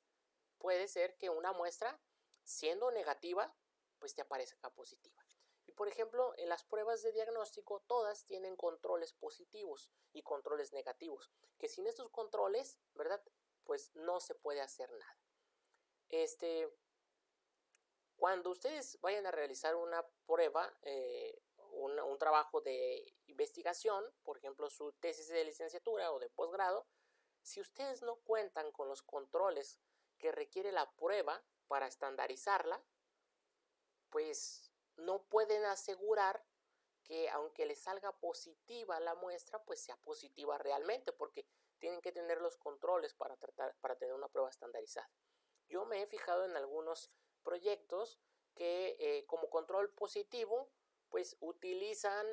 puede ser que una muestra siendo negativa pues te aparezca positiva. Y por ejemplo, en las pruebas de diagnóstico todas tienen controles positivos y controles negativos, que sin estos controles, ¿verdad?, pues no se puede hacer nada. Cuando ustedes vayan a realizar una prueba, un trabajo de investigación, por ejemplo su tesis de licenciatura o de posgrado, si ustedes no cuentan con los controles que requiere la prueba para estandarizarla, pues no pueden asegurar que aunque les salga positiva la muestra, pues sea positiva realmente, porque tienen que tener los controles para tener una prueba estandarizada. Yo me he fijado en algunos proyectos que como control positivo, pues utilizan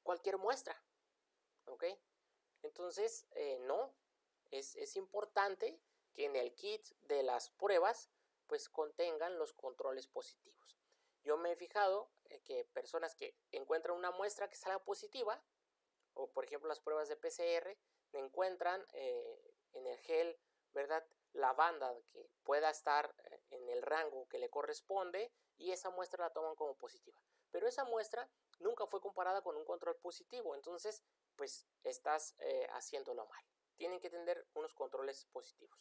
cualquier muestra, ¿ok? Entonces, no, es importante que en el kit de las pruebas, pues contengan los controles positivos. Yo me he fijado que personas que encuentran una muestra que salga positiva, o por ejemplo las pruebas de PCR, encuentran en el gel, ¿verdad?, la banda que pueda estar en el rango que le corresponde y esa muestra la toman como positiva. Pero esa muestra nunca fue comparada con un control positivo, entonces pues estás haciéndolo mal. Tienen que tener unos controles positivos.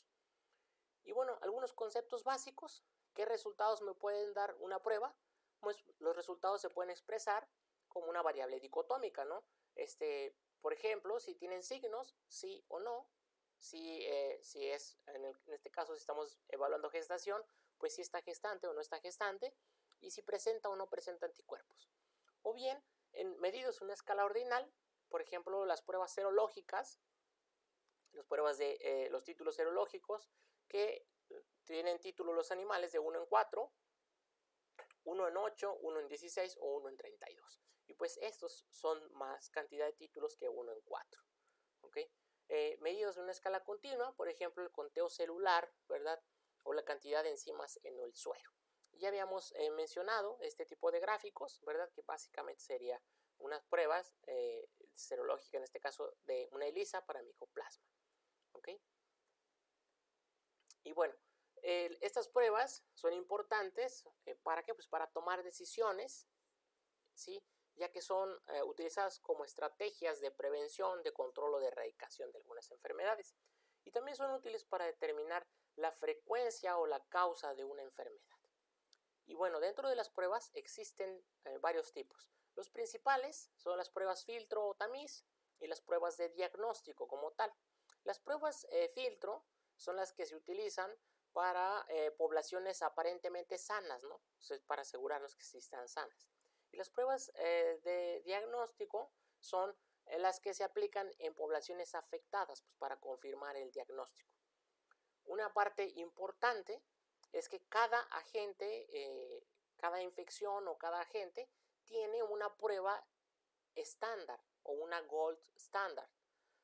Y bueno, algunos conceptos básicos. ¿Qué resultados me pueden dar una prueba? Pues los resultados se pueden expresar como una variable dicotómica, ¿no? Por ejemplo, si tienen signos, sí o no. Si es, en este caso, si estamos evaluando gestación, pues si está gestante o no está gestante, y si presenta o no presenta anticuerpos. O bien, en medidos en una escala ordinal, por ejemplo, las pruebas serológicas, las pruebas de los títulos serológicos, que tienen títulos los animales de 1 en 4, 1 en 8, 1 en 16 o 1 en 32. Y pues estos son más cantidad de títulos que 1 en 4. ¿Okay? Medidos de una escala continua, por ejemplo, el conteo celular, ¿verdad?, o la cantidad de enzimas en el suero. Ya habíamos mencionado este tipo de gráficos, ¿verdad?, que básicamente sería unas pruebas serológicas, en este caso de una ELISA para micoplasma. ¿Okay? Y bueno, estas pruebas son importantes, ¿para qué? Pues para tomar decisiones, ¿sí?, ya que son utilizadas como estrategias de prevención, de control o de erradicación de algunas enfermedades. Y también son útiles para determinar la frecuencia o la causa de una enfermedad. Y bueno, dentro de las pruebas existen varios tipos. Los principales son las pruebas filtro o tamiz y las pruebas de diagnóstico como tal. Las pruebas filtro son las que se utilizan para poblaciones aparentemente sanas, ¿no? Para asegurarnos que sí están sanas. Y las pruebas de diagnóstico son las que se aplican en poblaciones afectadas, pues, para confirmar el diagnóstico. Una parte importante es que cada agente, cada infección o cada agente tiene una prueba estándar o una gold standard,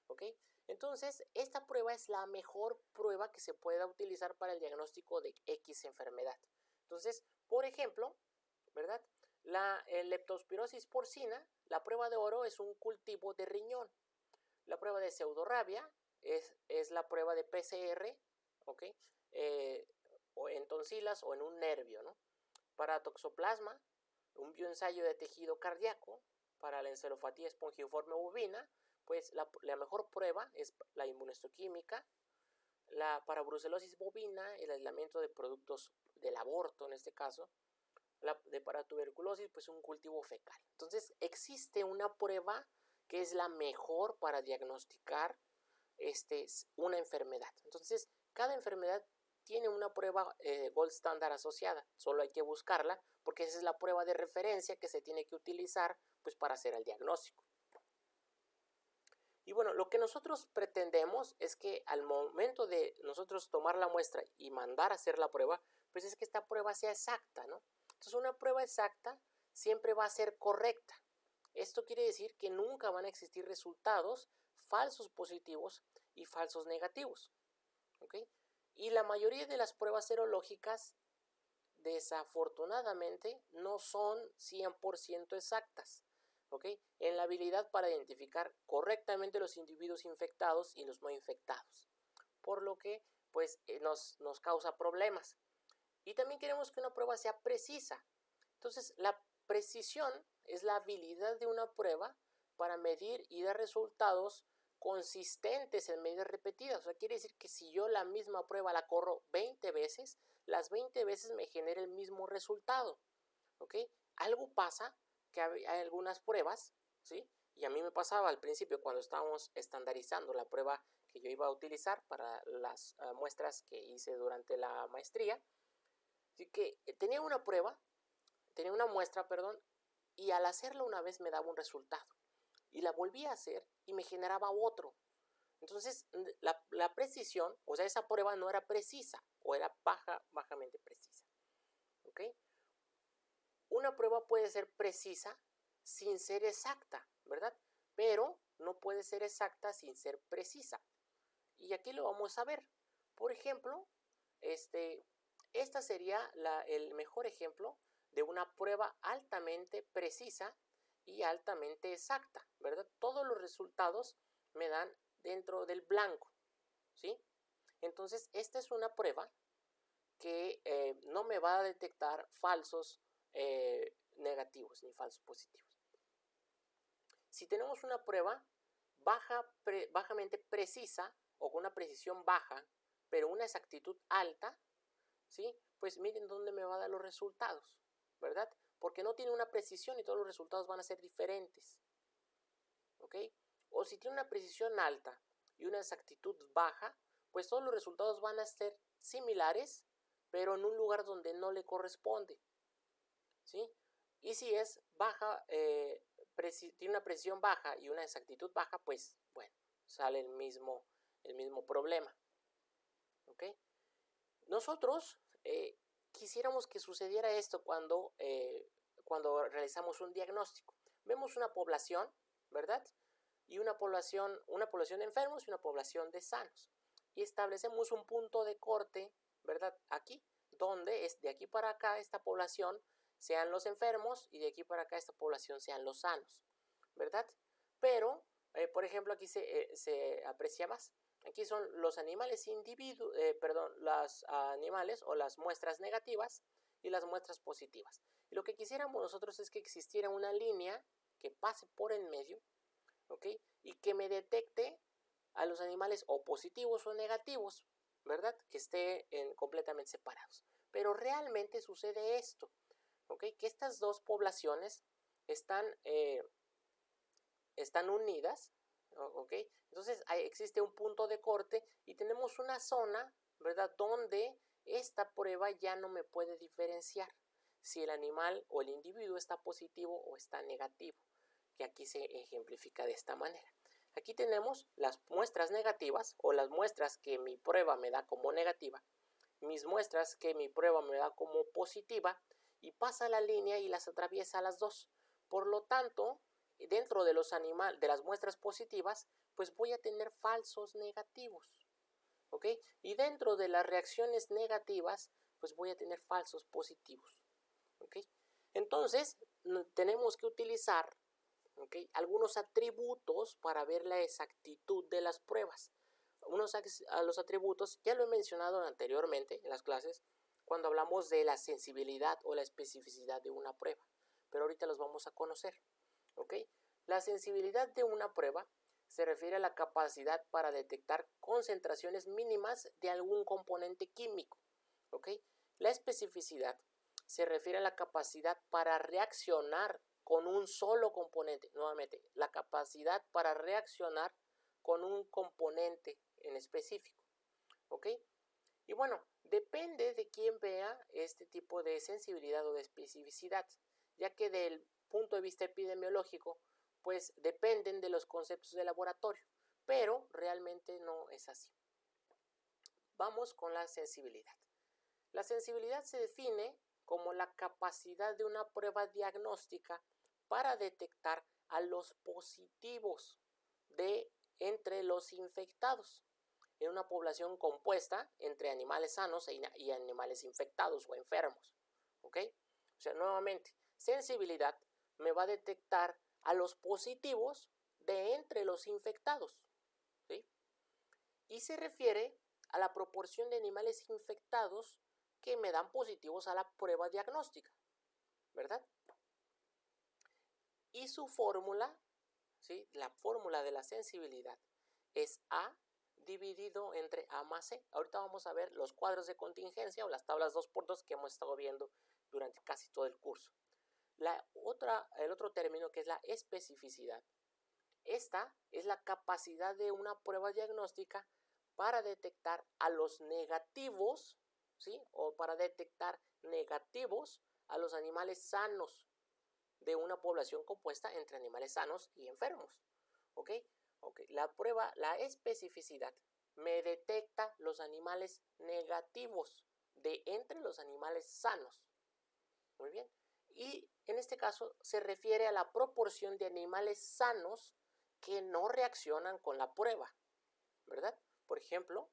¿ok? Entonces, esta prueba es la mejor prueba que se pueda utilizar para el diagnóstico de X enfermedad. Entonces, por ejemplo, ¿verdad?, la leptospirosis porcina, la prueba de oro es un cultivo de riñón. La prueba de pseudorrabia es la prueba de PCR, ¿ok?, o en tonsilas o en un nervio, ¿no? Para toxoplasma, un bioensayo de tejido cardíaco. Para la encefalopatía espongiforme bovina, pues la mejor prueba es la inmunohistoquímica. Para brucelosis bovina, el aislamiento de productos del aborto en este caso. Para tuberculosis, pues un cultivo fecal. Entonces existe una prueba que es la mejor para diagnosticar una enfermedad. Entonces cada enfermedad tiene una prueba gold standard asociada, solo hay que buscarla porque esa es la prueba de referencia que se tiene que utilizar pues para hacer el diagnóstico. Y bueno, lo que nosotros pretendemos es que al momento de nosotros tomar la muestra y mandar a hacer la prueba, pues es que esta prueba sea exacta, ¿no? Entonces una prueba exacta siempre va a ser correcta. Esto quiere decir que nunca van a existir resultados falsos positivos y falsos negativos, ¿ok? Y la mayoría de las pruebas serológicas, desafortunadamente, no son 100% exactas, ¿ok? En la habilidad para identificar correctamente los individuos infectados y los no infectados, por lo que pues nos causa problemas. Y también queremos que una prueba sea precisa. Entonces, la precisión es la habilidad de una prueba para medir y dar resultados consistentes en medidas repetidas. O sea, quiere decir que si yo la misma prueba la corro 20 veces, las 20 veces me genera el mismo resultado. ¿Ok? Algo pasa que hay algunas pruebas, ¿sí? Y a mí me pasaba al principio cuando estábamos estandarizando la prueba que yo iba a utilizar para las muestras que hice durante la maestría. Así que tenía una muestra, perdón, y al hacerla una vez me daba un resultado. Y la volví a hacer y me generaba otro. Entonces, la precisión, o sea, esa prueba no era precisa, o era bajamente precisa. ¿Ok? Una prueba puede ser precisa sin ser exacta, ¿verdad? Pero no puede ser exacta sin ser precisa. Y aquí lo vamos a ver. Por ejemplo, esta sería el mejor ejemplo de una prueba altamente precisa y altamente exacta, ¿verdad? Todos los resultados me dan dentro del blanco, ¿sí? Entonces, esta es una prueba que no me va a detectar falsos negativos ni falsos positivos. Si tenemos una prueba bajamente precisa o con una precisión baja, pero una exactitud alta, ¿sí? Pues miren dónde me va a dar los resultados, ¿verdad? Porque no tiene una precisión y todos los resultados van a ser diferentes, ¿ok? O si tiene una precisión alta y una exactitud baja, pues todos los resultados van a ser similares, pero en un lugar donde no le corresponde, ¿sí? Y si es baja, tiene una precisión baja y una exactitud baja, pues bueno, sale el mismo problema, ¿ok? Nosotros quisiéramos que sucediera esto cuando realizamos un diagnóstico. Vemos una población, ¿verdad? Y una población de enfermos y una población de sanos. Y establecemos un punto de corte, ¿verdad? Aquí, donde es de aquí para acá esta población sean los enfermos y de aquí para acá esta población sean los sanos, ¿verdad? Pero, por ejemplo, aquí se aprecia más. Aquí son los animales los animales o las muestras negativas y las muestras positivas. Y lo que quisiéramos nosotros es que existiera una línea que pase por en medio, ¿ok? Y que me detecte a los animales o positivos o negativos, ¿verdad? Que estén completamente separados. Pero realmente sucede esto, ¿ok? Que estas dos poblaciones están unidas, ¿ok? Entonces existe un punto de corte y tenemos una zona, ¿verdad? Donde esta prueba ya no me puede diferenciar si el animal o el individuo está positivo o está negativo, que aquí se ejemplifica de esta manera. Aquí tenemos las muestras negativas o las muestras que mi prueba me da como negativa, mis muestras que mi prueba me da como positiva, y pasa la línea y las atraviesa a las dos. Por lo tanto, dentro de las muestras positivas, pues voy a tener falsos negativos, ¿ok? Y dentro de las reacciones negativas, pues voy a tener falsos positivos, ¿ok? Entonces, tenemos que utilizar, ¿ok?, algunos atributos para ver la exactitud de las pruebas. Los atributos ya lo he mencionado anteriormente en las clases cuando hablamos de la sensibilidad o la especificidad de una prueba, pero ahorita los vamos a conocer, ¿ok? La sensibilidad de una prueba se refiere a la capacidad para detectar concentraciones mínimas de algún componente químico, ¿ok? La especificidad se refiere a la capacidad para reaccionar con un solo componente, nuevamente, la capacidad para reaccionar con un componente en específico, ¿ok? Y bueno, depende de quién vea este tipo de sensibilidad o de especificidad, ya que del punto de vista epidemiológico, pues dependen de los conceptos de laboratorio. pero realmente no es así. Vamos con la sensibilidad. La sensibilidad se define como la capacidad de una prueba diagnóstica para detectar a los positivos de entre los infectados en una población compuesta entre animales sanos y animales infectados o enfermos. ¿Ok? O sea, nuevamente, sensibilidad me va a detectar a los positivos de entre los infectados. ¿Sí? Y se refiere a la proporción de animales infectados que me dan positivos a la prueba diagnóstica, ¿verdad? Y su fórmula, ¿sí? La fórmula de la sensibilidad es A dividido entre A más C. Ahorita vamos a ver los cuadros de contingencia o las tablas 2x2 que hemos estado viendo durante casi todo el curso. El otro término que es la especificidad. Esta es la capacidad de una prueba diagnóstica para detectar a los negativos, ¿sí? O para detectar negativos a los animales sanos de una población compuesta entre animales sanos y enfermos. ¿Ok? La especificidad me detecta los animales negativos de entre los animales sanos. Muy bien. Y en este caso se refiere a la proporción de animales sanos que no reaccionan con la prueba, ¿verdad? Por ejemplo,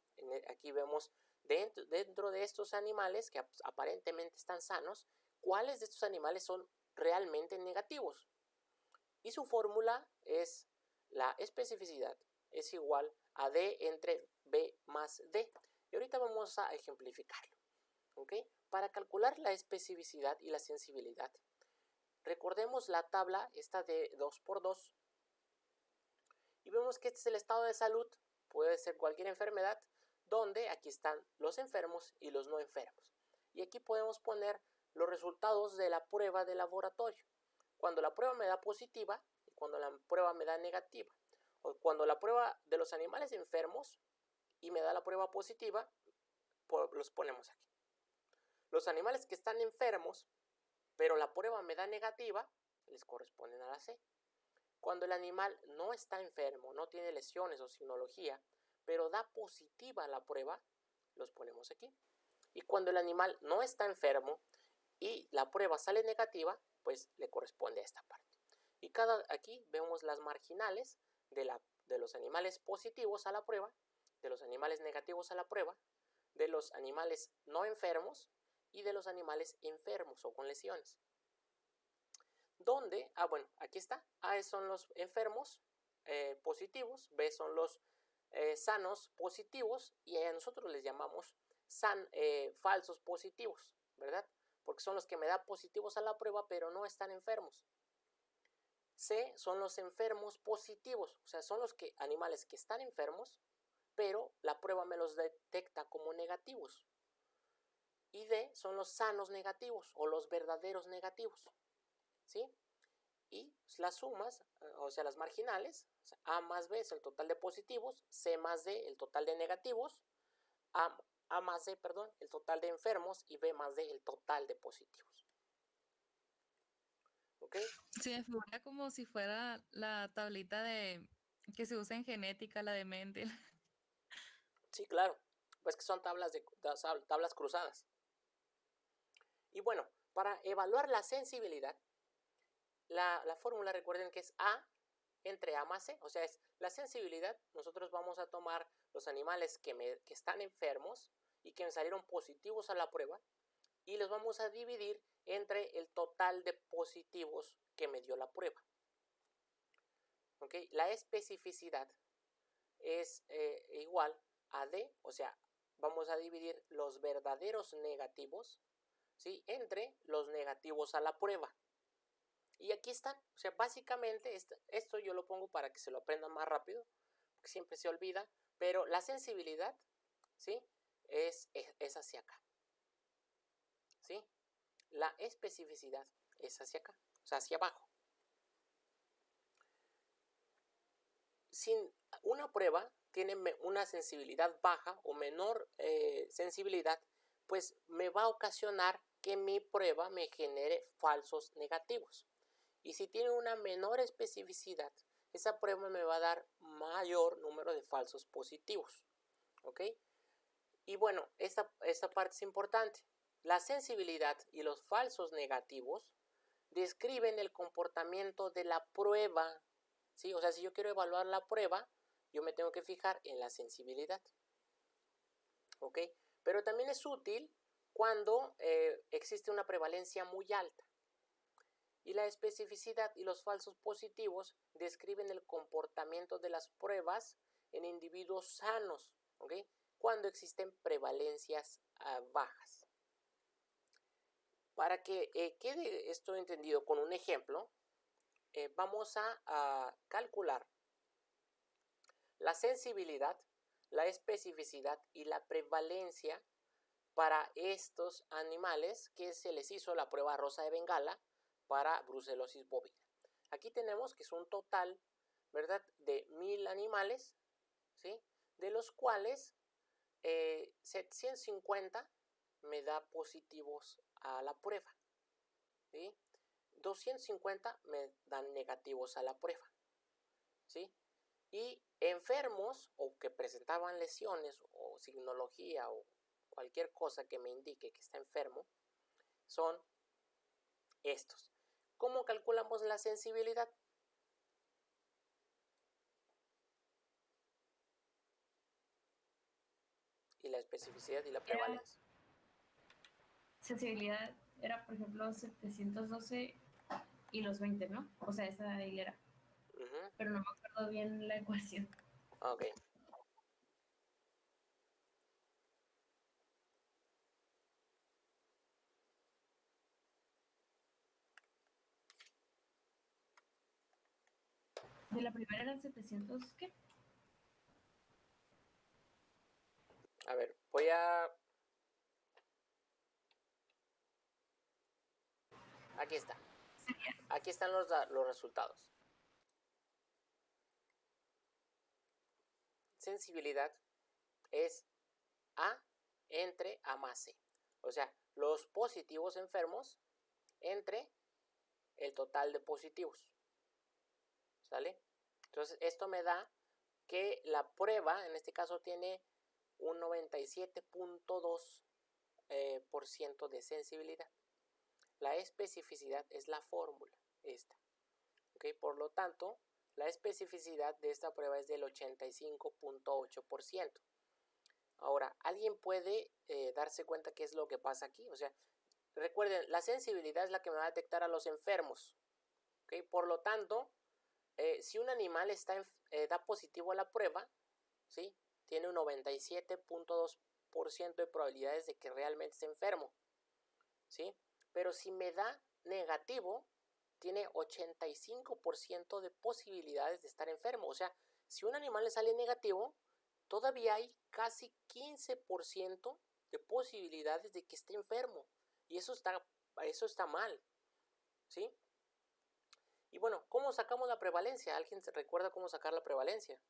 aquí vemos dentro de estos animales que aparentemente están sanos, cuáles de estos animales son realmente negativos. Y su fórmula es la especificidad es igual a D entre B más D. Y ahorita vamos a ejemplificarlo. ¿Ok? Para calcular la especificidad y la sensibilidad, recordemos la tabla esta de 2x2 y vemos que este es el estado de salud, puede ser cualquier enfermedad, donde aquí están los enfermos y los no enfermos. Y aquí podemos poner los resultados de la prueba de laboratorio. Cuando la prueba me da positiva y cuando la prueba me da negativa. O cuando la prueba de los animales enfermos y me da la prueba positiva, los ponemos aquí. Los animales que están enfermos, pero la prueba me da negativa, les corresponden a la C. Cuando el animal no está enfermo, no tiene lesiones o sinología, pero da positiva la prueba, los ponemos aquí. Y cuando el animal no está enfermo y la prueba sale negativa, pues le corresponde a esta parte. Y aquí vemos las marginales de los animales positivos a la prueba, de los animales negativos a la prueba, de los animales no enfermos y de los animales enfermos o con lesiones. ¿Dónde? Bueno, aquí está. A son los enfermos positivos, B son los sanos positivos y a nosotros les llamamos falsos positivos, ¿verdad? Porque son los que me dan positivos a la prueba pero no están enfermos. C son los enfermos positivos, o sea, son los animales que están enfermos pero la prueba me los detecta como negativos. Y D son los sanos negativos o los verdaderos negativos, ¿sí? Y las sumas, o sea, las marginales, o sea, A más B es el total de positivos, C más D el total de negativos, A más D, perdón, el total de enfermos y B más D el total de positivos. ¿Ok? Sí, me figura como si fuera la tablita de que se usa en genética, la de Mendel. Sí, claro. Pues que son tablas cruzadas. Y bueno, para evaluar la sensibilidad, la fórmula recuerden que es A entre A más C, o sea, es la sensibilidad. Nosotros vamos a tomar los animales que están enfermos y que me salieron positivos a la prueba y los vamos a dividir entre el total de positivos que me dio la prueba. ¿Okay? La especificidad es igual a D, o sea, vamos a dividir los verdaderos negativos, ¿sí?, entre los negativos a la prueba. Y aquí están, o sea, básicamente esto yo lo pongo para que se lo aprendan más rápido, porque siempre se olvida, pero la sensibilidad, ¿sí?, es hacia acá, ¿sí? La especificidad es hacia acá, o sea, hacia abajo. Si una prueba tiene una sensibilidad baja o menor sensibilidad, pues me va a ocasionar que mi prueba me genere falsos negativos. Y si tiene una menor especificidad, esa prueba me va a dar mayor número de falsos positivos. ¿Ok? Y bueno, esta parte es importante. La sensibilidad y los falsos negativos describen el comportamiento de la prueba. ¿Sí? O sea, si yo quiero evaluar la prueba, yo me tengo que fijar en la sensibilidad. ¿Ok? Pero también es útil cuando existe una prevalencia muy alta. Y la especificidad y los falsos positivos describen el comportamiento de las pruebas en individuos sanos, ¿ok? Cuando existen prevalencias bajas. Para que quede esto entendido con un ejemplo, vamos a calcular la sensibilidad, la especificidad y la prevalencia para estos animales que se les hizo la prueba rosa de Bengala para brucelosis bovina. Aquí tenemos que es un total, ¿verdad?, de 1000 animales, ¿sí?, de los cuales 750 me da positivos a la prueba, ¿sí? 250 me dan negativos a la prueba, ¿sí? Y enfermos o que presentaban lesiones o signología o cualquier cosa que me indique que está enfermo son estos. ¿Cómo calculamos la sensibilidad? Y la especificidad y la prevalencia. Sensibilidad era, por ejemplo, 712 y los 20, ¿no? O sea, esa hilera. Pero no me acuerdo bien la ecuación. Ok. De la primera eran 700, ¿qué? A ver, voy a... Aquí está. Aquí están los resultados. Sensibilidad es A entre A más C. O sea, los positivos enfermos entre el total de positivos. ¿Sale? Entonces, esto me da que la prueba, en este caso, tiene un 97.2% de sensibilidad. La especificidad es la fórmula, esta. ¿Okay? Por lo tanto, la especificidad de esta prueba es del 85.8%. Ahora, ¿alguien puede darse cuenta qué es lo que pasa aquí? O sea, recuerden, la sensibilidad es la que me va a detectar a los enfermos. ¿Okay? Por lo tanto, si un animal da positivo a la prueba, ¿sí?, tiene un 97.2% de probabilidades de que realmente esté enfermo, ¿sí? Pero si me da negativo, tiene 85% de posibilidades de estar enfermo. O sea, si un animal le sale negativo, todavía hay casi 15% de posibilidades de que esté enfermo. Y eso está mal, ¿sí? Y bueno, ¿cómo sacamos la prevalencia? ¿Alguien se recuerda cómo sacar la prevalencia?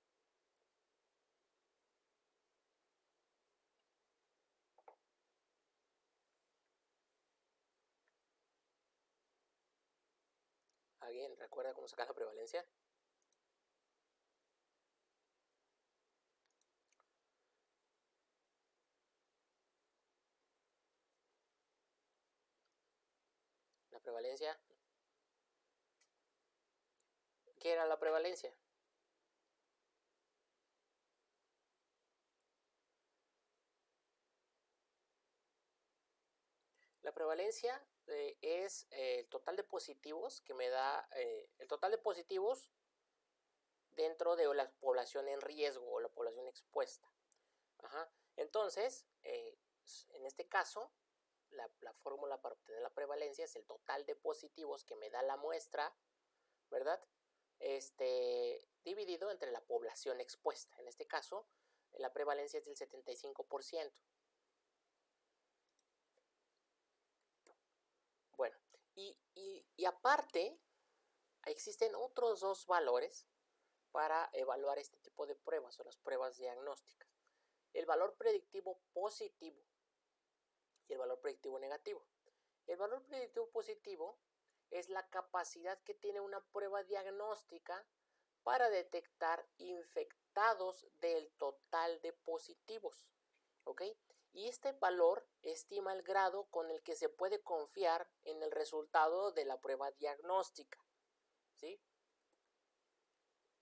¿Alguien recuerda cómo sacar la prevalencia? La prevalencia. ¿Qué era la prevalencia? La prevalencia es el total de positivos que me da, el total de positivos dentro de la población en riesgo o la población expuesta. Ajá. Entonces, en este caso, la fórmula para obtener la prevalencia es el total de positivos que me da la muestra, ¿verdad? Dividido entre la población expuesta. En este caso, la prevalencia es del 75%. Bueno, y aparte, existen otros dos valores para evaluar este tipo de pruebas o las pruebas diagnósticas. El valor predictivo positivo y el valor predictivo negativo. El valor predictivo positivo es la capacidad que tiene una prueba diagnóstica para detectar infectados del total de positivos, ¿ok? Y este valor estima el grado con el que se puede confiar en el resultado de la prueba diagnóstica, ¿sí?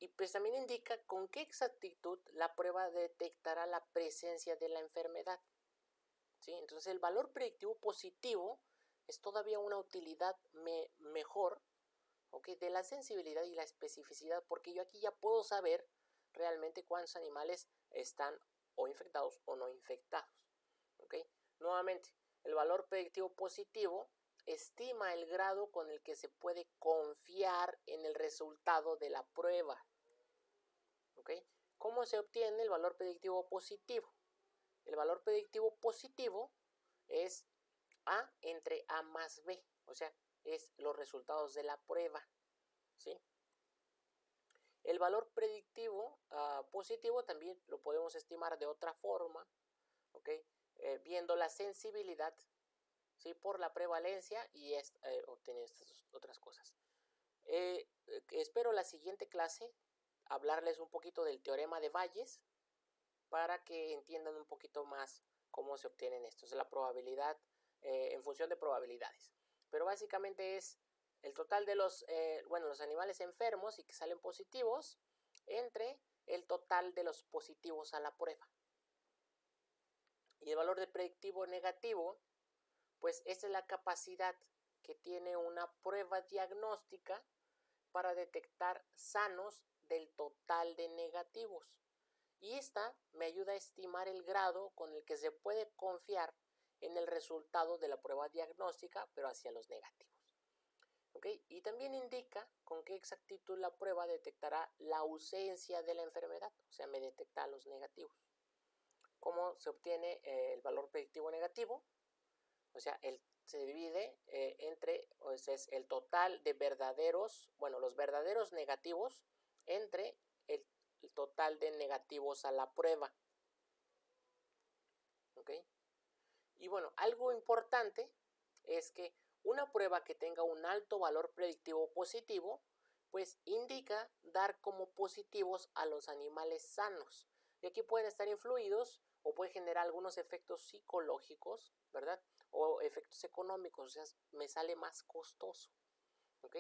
Y pues también indica con qué exactitud la prueba detectará la presencia de la enfermedad, ¿sí? Entonces el valor predictivo positivo es todavía una utilidad mejor, ¿okay?, de la sensibilidad y la especificidad, porque yo aquí ya puedo saber realmente cuántos animales están o infectados o no infectados, ¿okay? Nuevamente, el valor predictivo positivo estima el grado con el que se puede confiar en el resultado de la prueba, ¿okay? ¿Cómo se obtiene el valor predictivo positivo? El valor predictivo positivo es A entre A más B, o sea, es los resultados de la prueba, ¿sí? El valor predictivo positivo también lo podemos estimar de otra forma, ¿ok? Viendo la sensibilidad, ¿sí?, por la prevalencia y obtener estas otras cosas. Espero la siguiente clase hablarles un poquito del teorema de Bayes para que entiendan un poquito más cómo se obtienen estos, la probabilidad en función de probabilidades. Pero básicamente es el total de los animales enfermos y que salen positivos entre el total de los positivos a la prueba. Y el valor de predictivo negativo, pues esa es la capacidad que tiene una prueba diagnóstica para detectar sanos del total de negativos. Y esta me ayuda a estimar el grado con el que se puede confiar en el resultado de la prueba diagnóstica, pero hacia los negativos. ¿Okay? Y también indica con qué exactitud la prueba detectará la ausencia de la enfermedad, o sea, me detecta los negativos. ¿Cómo se obtiene el valor predictivo negativo? O sea, se divide entre, o sea, es el total de verdaderos, los verdaderos negativos entre el total de negativos a la prueba. ¿Ok? Y bueno, algo importante es que una prueba que tenga un alto valor predictivo positivo, pues indica dar como positivos a los animales sanos. Y aquí pueden estar influidos o puede generar algunos efectos psicológicos, ¿verdad? O efectos económicos, o sea, me sale más costoso. ¿Ok?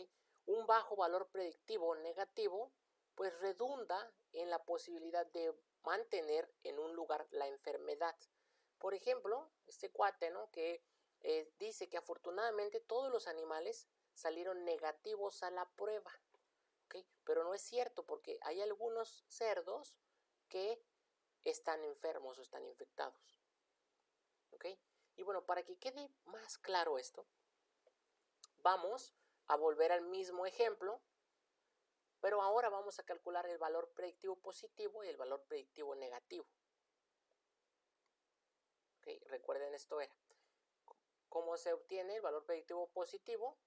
Un bajo valor predictivo negativo, pues redunda en la posibilidad de mantener en un lugar la enfermedad. Por ejemplo, este cuate, ¿no?, que dice que afortunadamente todos los animales salieron negativos a la prueba, ¿okay? Pero no es cierto, porque hay algunos cerdos que están enfermos o están infectados, ¿okay? Y bueno, para que quede más claro esto, vamos a volver al mismo ejemplo, pero ahora vamos a calcular el valor predictivo positivo y el valor predictivo negativo. ¿Okay? Recuerden, esto era cómo se obtiene el valor predictivo positivo,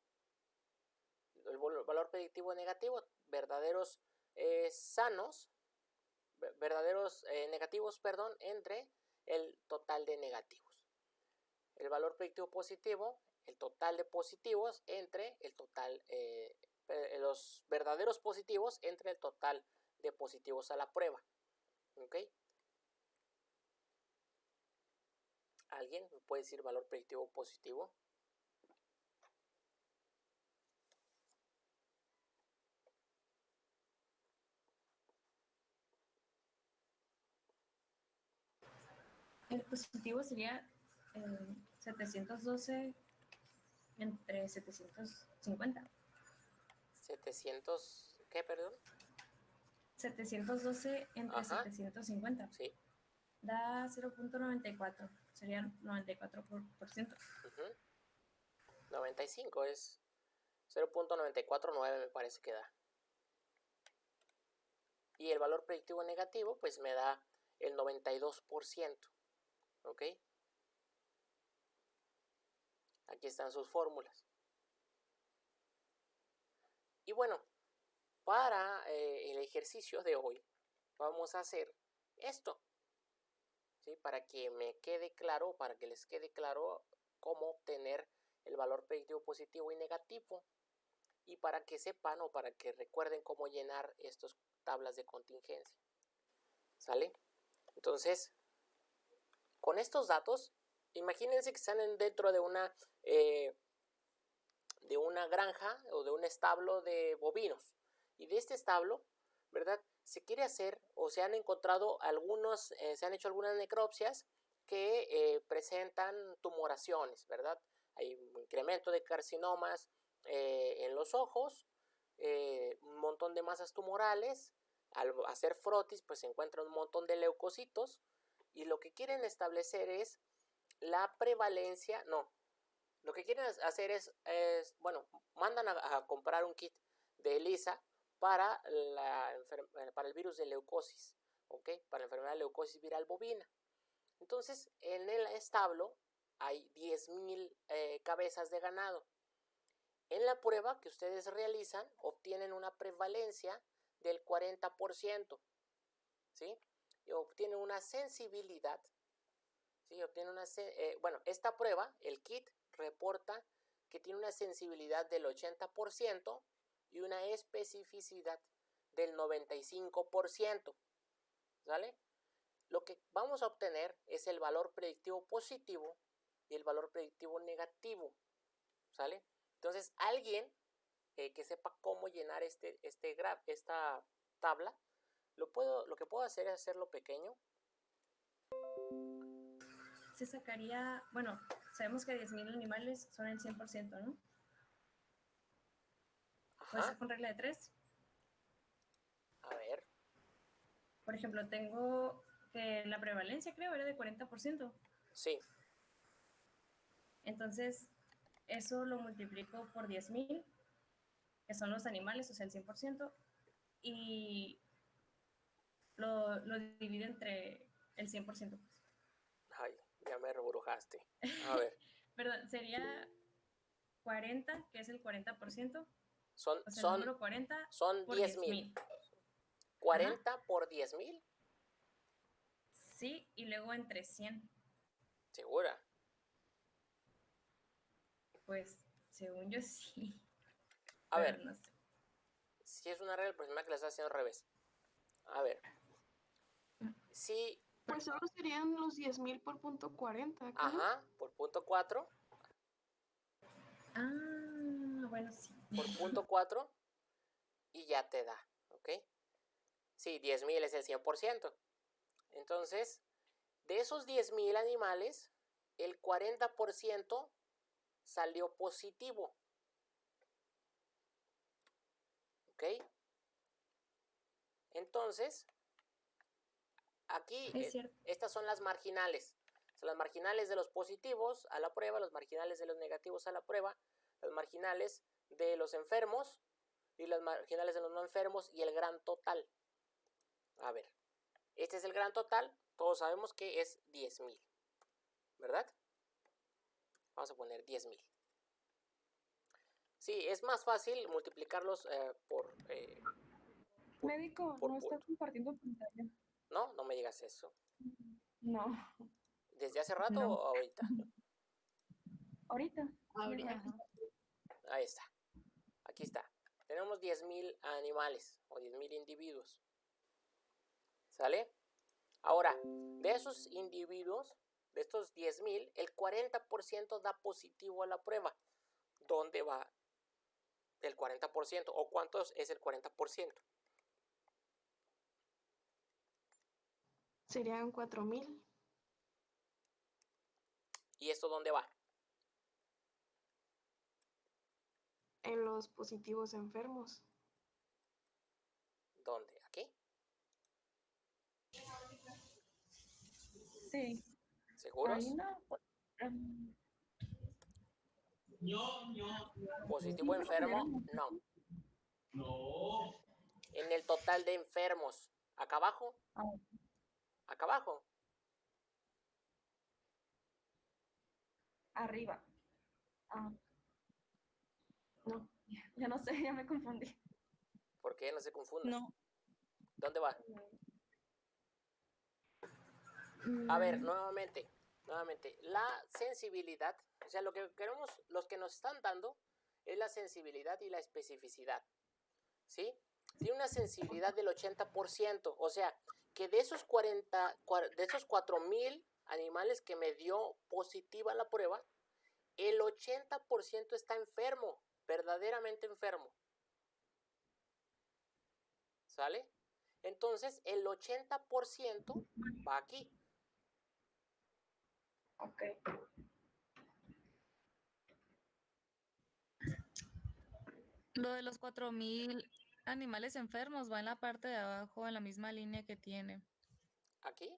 el valor predictivo negativo, verdaderos negativos, entre el total de negativos. El valor predictivo positivo, el total de positivos entre el total, los verdaderos positivos entre el total de positivos a la prueba. ¿Ok? ¿Alguien me puede decir valor predictivo positivo? El positivo sería 712 entre 750. ¿700 qué, perdón? 712 entre 750. Sí. Da 0.94. Serían 94%. 95 es 0.949, me parece que da. Y el valor predictivo negativo, pues me da el 92%. ¿Ok? Aquí están sus fórmulas. Y bueno, para el ejercicio de hoy vamos a hacer esto, ¿sí? Para que me quede claro, para que les quede claro cómo obtener el valor predictivo positivo y negativo. y para que sepan o para que recuerden cómo llenar estas tablas de contingencia. ¿Sale? Entonces, con estos datos, imagínense que están dentro de una granja o de un establo de bovinos. Y de este establo, ¿verdad? Se quiere hacer o se han encontrado se han hecho algunas necropsias que presentan tumoraciones, ¿verdad? Hay un incremento de carcinomas en los ojos, un montón de masas tumorales. Al hacer frotis, pues se encuentra un montón de leucocitos y lo que quieren establecer es la prevalencia, lo que quieren hacer es mandan a comprar un kit de ELISA para el virus de leucosis, ¿ok? Para la enfermedad de leucosis viral bovina. Entonces, en el establo hay 10,000 cabezas de ganado. En la prueba que ustedes realizan, obtienen una prevalencia del 40%, ¿sí? Y obtienen una sensibilidad, ¿sí? Esta prueba, el kit, reporta que tiene una sensibilidad del 80% y una especificidad del 95%, ¿sale? Lo que vamos a obtener es el valor predictivo positivo y el valor predictivo negativo, ¿sale? Entonces, alguien que sepa cómo llenar esta tabla, lo que puedo hacer es hacerlo pequeño. Se sacaría, bueno, sabemos que 10,000 animales son el 100%, ¿no? ¿Puede ser con regla de 3? A ver. Por ejemplo, tengo que la prevalencia, creo, era de 40%. Sí. Entonces, eso lo multiplico por 10,000, que son los animales, o sea, el 100%, y lo divido entre el 100%. Pues. Ay, ya me rebrujaste. A ver. Perdón, sería 40, que es el 40%. Son, o sea, el número 40 son por 10,000. 40 Ajá. por 10,000. Sí, y luego entre 100. ¿Segura? Pues, según yo sí. A ver, no sé. Si es una regla, pues me que la está haciendo al revés. A ver. Sí. Pues solo serían los 10,000 por punto 40. ¿cómo? Ajá, por punto 4. Bueno, sí. Por punto 4 y ya te da, ¿ok? Sí, 10,000 es el 100%. Entonces, de esos 10,000 animales, el 40% salió positivo. ¿Ok? Entonces, aquí estas son las marginales. Son las marginales de los positivos a la prueba, los marginales de los negativos a la prueba, las marginales de los enfermos y las marginales de los no enfermos y el gran total. A ver, este es el gran total. Todos sabemos que es 10,000, ¿verdad? Vamos a poner 10,000. Sí, es más fácil multiplicarlos por... Médico, no está compartiendo pantalla. No, no me digas eso. No. ¿Desde hace rato o ahorita? Ahorita. Ahí está. Aquí está. Tenemos 10,000 animales o 10,000 individuos. ¿Sale? Ahora, de esos individuos, de estos 10,000, el 40% da positivo a la prueba. ¿Dónde va el 40%? ¿O cuántos es el 40%? Serían 4,000. ¿Y esto dónde va? En los positivos enfermos. ¿Dónde? ¿Aquí? Sí. ¿Seguros? No. ¿Positivo enfermo? No. No. En el total de enfermos. ¿Acá abajo? ¿Acá abajo? Arriba. No, ya no sé, ya me confundí. ¿Por qué? No se confundan. No. ¿Dónde va? A ver, nuevamente, la sensibilidad, o sea, lo que queremos, los que nos están dando es la sensibilidad y la especificidad, ¿sí? Tiene una sensibilidad del 80%, o sea, que de esos 4,000 animales que me dio positiva la prueba, el 80% está enfermo, verdaderamente enfermo. ¿Sale? Entonces, el 80% va aquí. Ok. Lo de los 4.000 animales enfermos va en la parte de abajo, en la misma línea que tiene. ¿Aquí?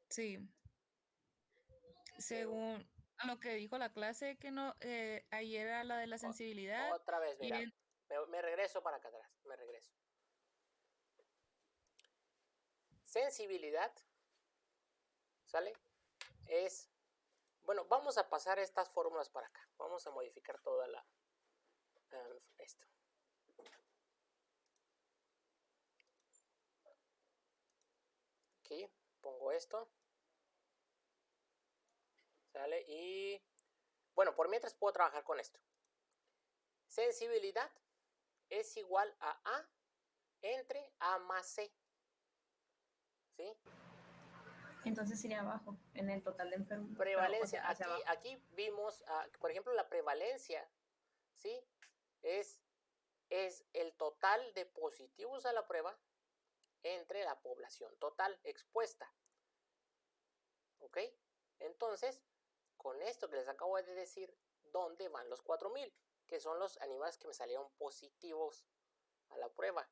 Sí. Según lo que dijo la clase, que no, ayer era la de la sensibilidad. Otra vez, y mira. Me regreso para acá atrás. Me regreso. Sensibilidad, ¿sale? Es, bueno, vamos a pasar estas fórmulas para acá. Vamos a modificar toda esto. Aquí pongo esto. ¿Sale? Y, bueno, por mientras puedo trabajar con esto. Sensibilidad es igual a A entre A más C. ¿Sí? Entonces iría abajo, en el total de enfermos. Prevalencia, Pero, o sea, aquí vimos, por ejemplo, la prevalencia, ¿sí? Es el total de positivos a la prueba entre la población total expuesta. ¿Ok? Entonces, con esto que les acabo de decir, ¿dónde van los 4,000? Que son los animales que me salieron positivos a la prueba.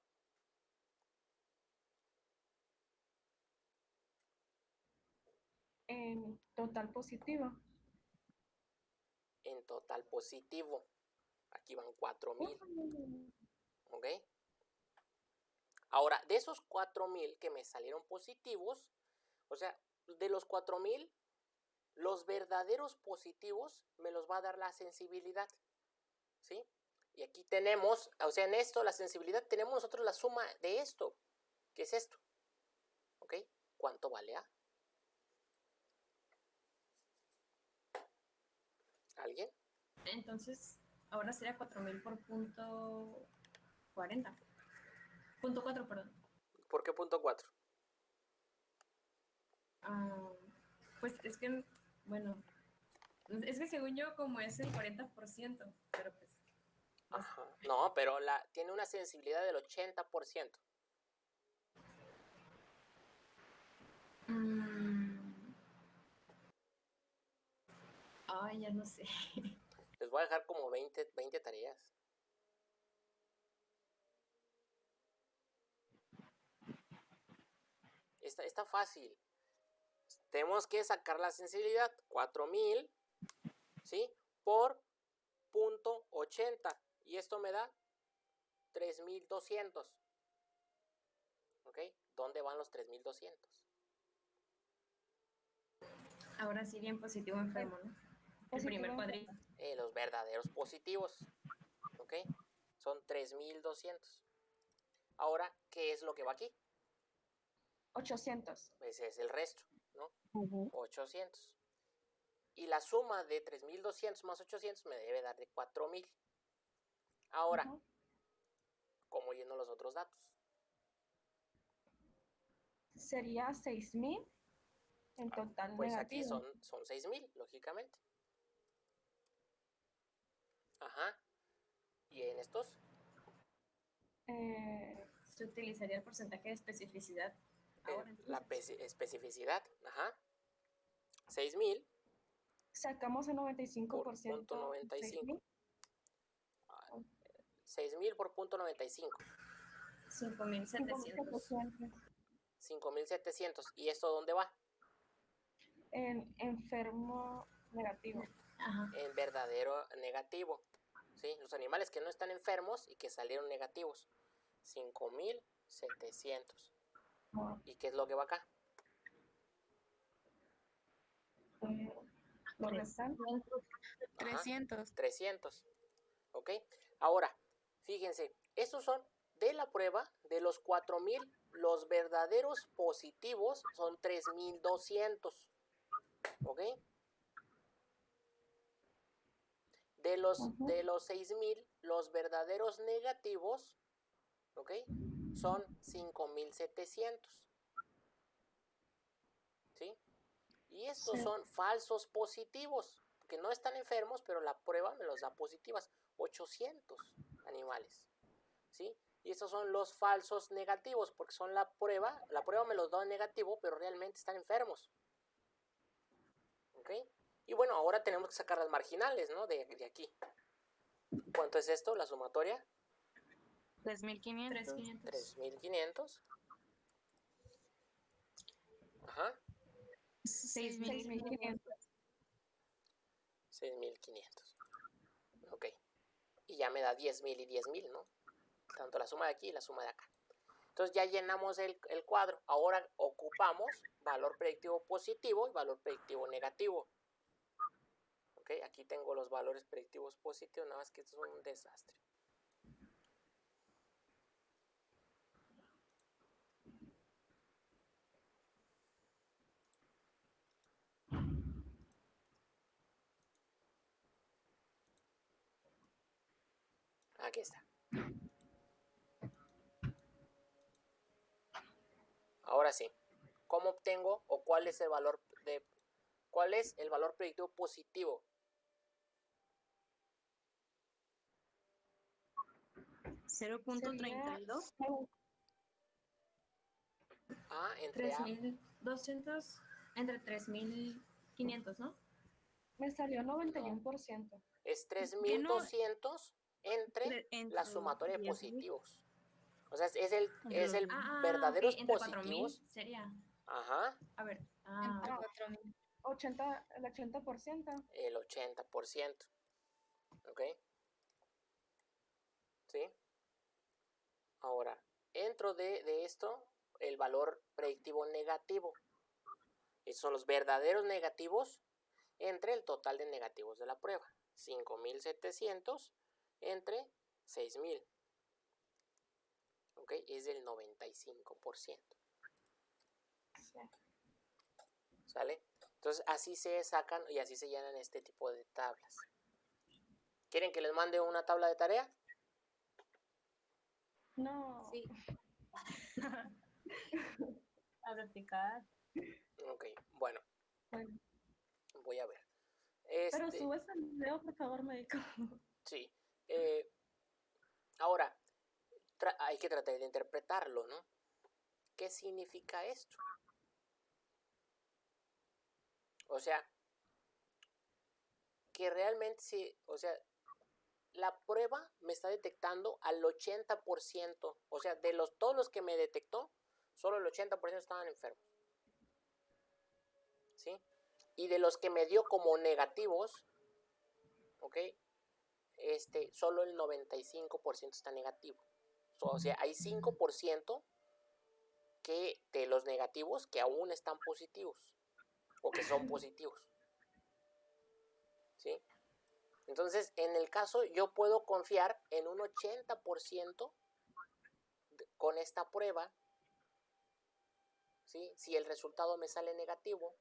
En total positivo. En total positivo. Aquí van 4,000. ¿Ok? Ahora, de esos 4,000 que me salieron positivos, o sea, de los 4,000, los verdaderos positivos me los va a dar la sensibilidad. ¿Sí? Y aquí tenemos, o sea, en esto, la sensibilidad, tenemos nosotros la suma de esto. ¿Qué es esto? ¿Ok? ¿Cuánto vale A? ¿Alguien? entonces, ahora sería 4,000 por punto 40. Punto 4, perdón. ¿Por qué punto 4? Pues es que, bueno, es que según yo, como es el 40%, pero pues. Ajá. No, pero tiene una sensibilidad del 80%. Ay, ya no sé. Les voy a dejar como 20 tareas. Está fácil. Tenemos que sacar la sensibilidad 4,000, ¿sí? Por punto 80. Y esto me da 3,200. ¿Ok? ¿Dónde van los 3,200? Ahora sí, bien positivo enfermo, ¿no? El primer cuadrito. Los verdaderos positivos. ¿Ok? Son 3,200. Ahora, ¿qué es lo que va aquí? 800. Ese es el resto, ¿no? 800. Y la suma de 3,200 más 800 me debe dar de 4,000. Ahora, ¿cómo lleno los otros datos? Sería 6,000 en total Pues negativo. aquí son 6,000, lógicamente. Ajá. ¿Y en estos? Se utilizaría el porcentaje de especificidad. Ahora, La especificidad. Ajá. 6,000 Sacamos el 95%. por punto 95. 6,000 por punto 95. 5,700. 5,700. ¿Y esto dónde va? En enfermo negativo. Ajá. En verdadero negativo. ¿Sí? Los animales que no están enfermos y que salieron negativos. 5,700. ¿Y qué es lo que va acá? Lo restante. 300. 300. ¿Ok? Ahora, fíjense, estos son de la prueba de los 4,000. Los verdaderos positivos son 3,200. ¿Ok? De los 6,000, los verdaderos negativos, ¿ok? Son 5,700. ¿Sí? Y estos Sí. son falsos positivos, que no están enfermos, pero la prueba me los da positivas. 800 animales. ¿Sí? Y estos son los falsos negativos, porque son la prueba me los da negativo, pero realmente están enfermos. ¿Ok? Y bueno, ahora tenemos que sacar las marginales, ¿no? De aquí. ¿Cuánto es esto, la sumatoria? 3.500. 3,500. 3,500. Ajá. 6.500. 6,500. Ok. Y ya me da 10,000 y 10,000, ¿no? Tanto la suma de aquí y la suma de acá. Entonces ya llenamos el cuadro. Ahora ocupamos valor predictivo positivo y valor predictivo negativo. Ok, aquí tengo los valores predictivos positivos, nada más que esto es un desastre. Aquí está. Ahora sí. ¿Cómo obtengo o cuál es el valor predictivo positivo? $0.32. A entre A. 3,200 entre 3,500, ¿no? Me salió 91%. Es ¿Qué no? 3,200 entre la sumatoria de 10,000. positivos. O sea, es el verdaderos ok, entre positivos. 4,000 sería. Ajá. A ver. Entre 4.000. 80%. El 80%. ¿Ok? ¿Sí? Ahora, dentro de esto, el valor predictivo negativo. Esos son los verdaderos negativos entre el total de negativos de la prueba. 5,700 entre 6,000. ¿Ok? Es del 95%. Sí. ¿Sale? Entonces, así se sacan y así se llenan este tipo de tablas. ¿Quieren que les mande una tabla de tarea? No. Sí. A practicar. Ok, bueno, Bueno, voy a ver. pero sube ese video, por favor, médico. Sí. Ahora, hay que tratar de interpretarlo, ¿no? ¿Qué significa esto? O sea, que realmente sí, o sea, la prueba me está detectando al 80%, o sea, de todos los que me detectó, solo el 80% estaban enfermos. ¿Sí? Y de los que me dio como negativos, ¿ok? Solo el 95% está negativo. O sea, hay 5% que de los negativos que aún están positivos o que son positivos. ¿Sí? Entonces, en el caso, yo puedo confiar en un 80% con esta prueba, ¿sí? Si el resultado me sale negativo,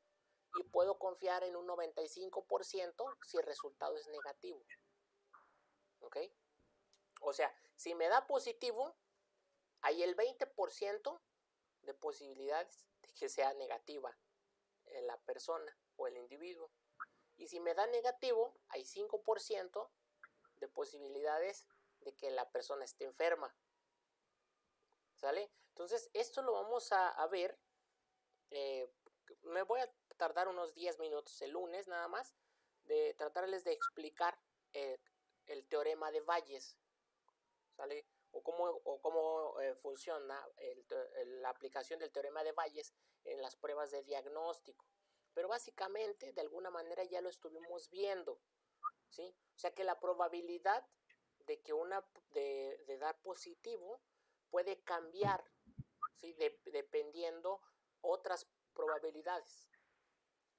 y puedo confiar en un 95% si el resultado es negativo. ¿Ok? O sea, si me da positivo, hay el 20% de posibilidades de que sea negativa la persona o el individuo. Y si me da negativo, hay 5% de posibilidades de que la persona esté enferma. ¿Sale? Entonces, esto lo vamos a ver. Me voy a tardar unos 10 minutos el lunes nada más de tratarles de explicar el teorema de Bayes. ¿Sale? O cómo funciona la aplicación del teorema de Bayes en las pruebas de diagnóstico. Pero básicamente, de alguna manera ya lo estuvimos viendo, ¿sí? O sea que la probabilidad de que de dar positivo puede cambiar, ¿sí? Dependiendo otras probabilidades.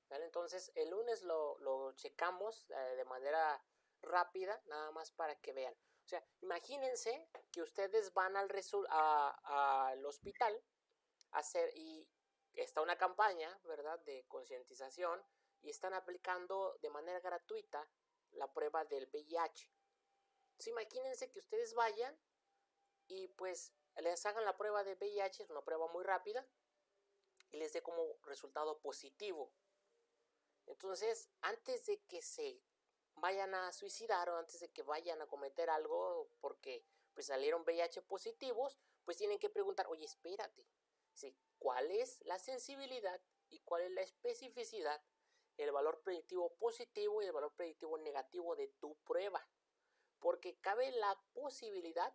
¿Vale? Entonces, el lunes lo checamos de manera rápida, nada más para que vean. O sea, imagínense que ustedes van al hospital y está una campaña, ¿verdad?, de concientización y están aplicando de manera gratuita la prueba del VIH. Entonces, imagínense que ustedes vayan y pues les hagan la prueba de VIH, es una prueba muy rápida, y les dé como resultado positivo. Entonces, antes de que se vayan a suicidar o antes de que vayan a cometer algo porque pues salieron VIH positivos, pues tienen que preguntar, oye, espérate, ¿sí? ¿Cuál es la sensibilidad y cuál es la especificidad, el valor predictivo positivo y el valor predictivo negativo de tu prueba? Porque cabe la posibilidad,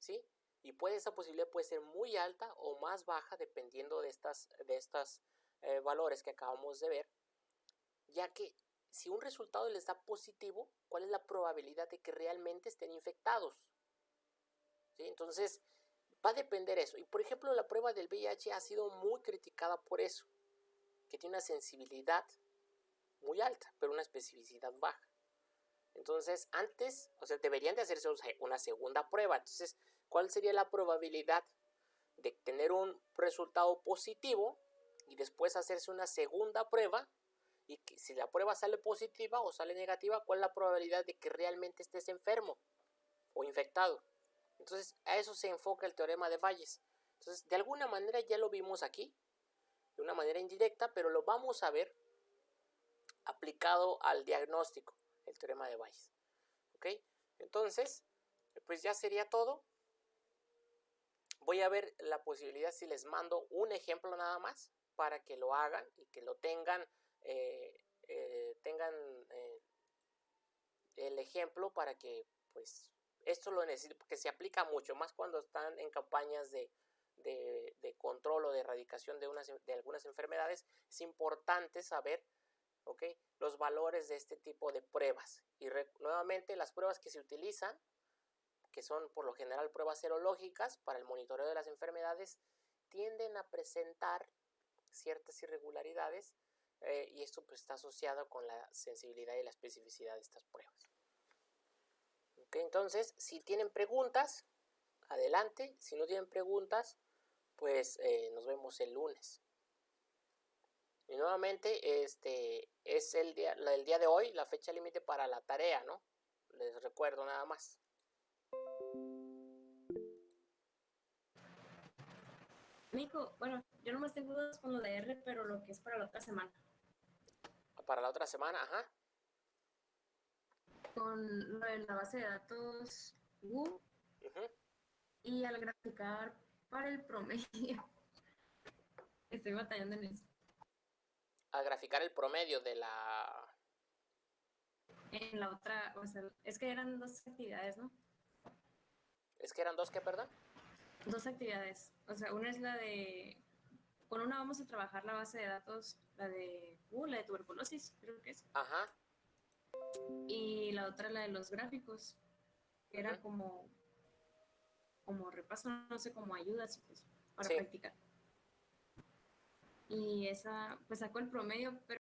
¿sí? Y esa posibilidad puede ser muy alta o más baja dependiendo de estas valores que acabamos de ver, ya que si un resultado les da positivo, ¿cuál es la probabilidad de que realmente estén infectados? ¿Sí? Entonces, va a depender eso. Y por ejemplo, la prueba del VIH ha sido muy criticada por eso, que tiene una sensibilidad muy alta, pero una especificidad baja. Entonces, antes, o sea, deberían de hacerse una segunda prueba. Entonces, ¿cuál sería la probabilidad de tener un resultado positivo y después hacerse una segunda prueba? Y que si la prueba sale positiva o sale negativa, ¿cuál es la probabilidad de que realmente estés enfermo o infectado? Entonces, a eso se enfoca el teorema de Bayes. Entonces, de alguna manera ya lo vimos aquí, de una manera indirecta, pero lo vamos a ver aplicado al diagnóstico, el teorema de Bayes. ¿Ok? Entonces, pues ya sería todo. Voy a ver la posibilidad si les mando un ejemplo nada más para que lo hagan y que lo tengan el ejemplo para que pues esto lo necesito, porque se aplica mucho más cuando están en campañas de control o de erradicación de algunas enfermedades. Es importante saber, ¿okay?, los valores de este tipo de pruebas. Y nuevamente, las pruebas que se utilizan, que son por lo general pruebas serológicas para el monitoreo de las enfermedades, tienden a presentar ciertas irregularidades, y esto pues está asociado con la sensibilidad y la especificidad de estas pruebas. Okay, entonces, si tienen preguntas, adelante. Si no tienen preguntas, pues nos vemos el lunes. Y nuevamente, es el día de hoy, la fecha límite para la tarea, ¿no? Les recuerdo nada más. Nico, bueno, yo nomás tengo dudas con lo de R, pero lo que es para la otra semana. Para la otra semana, ajá. Con lo de la base de datos Woo y al graficar para el promedio. Estoy batallando en eso. Al graficar el promedio de la... En la otra, o sea, es que eran dos actividades, ¿no? ¿Es que eran dos qué, perdón? Dos actividades. O sea, una es la de... Con una vamos a trabajar la base de datos, la de tuberculosis, creo que es. Ajá. Y la otra la de los gráficos, que era como repaso, no sé, como ayudas pues, para practicar. Y esa, pues sacó el promedio, pero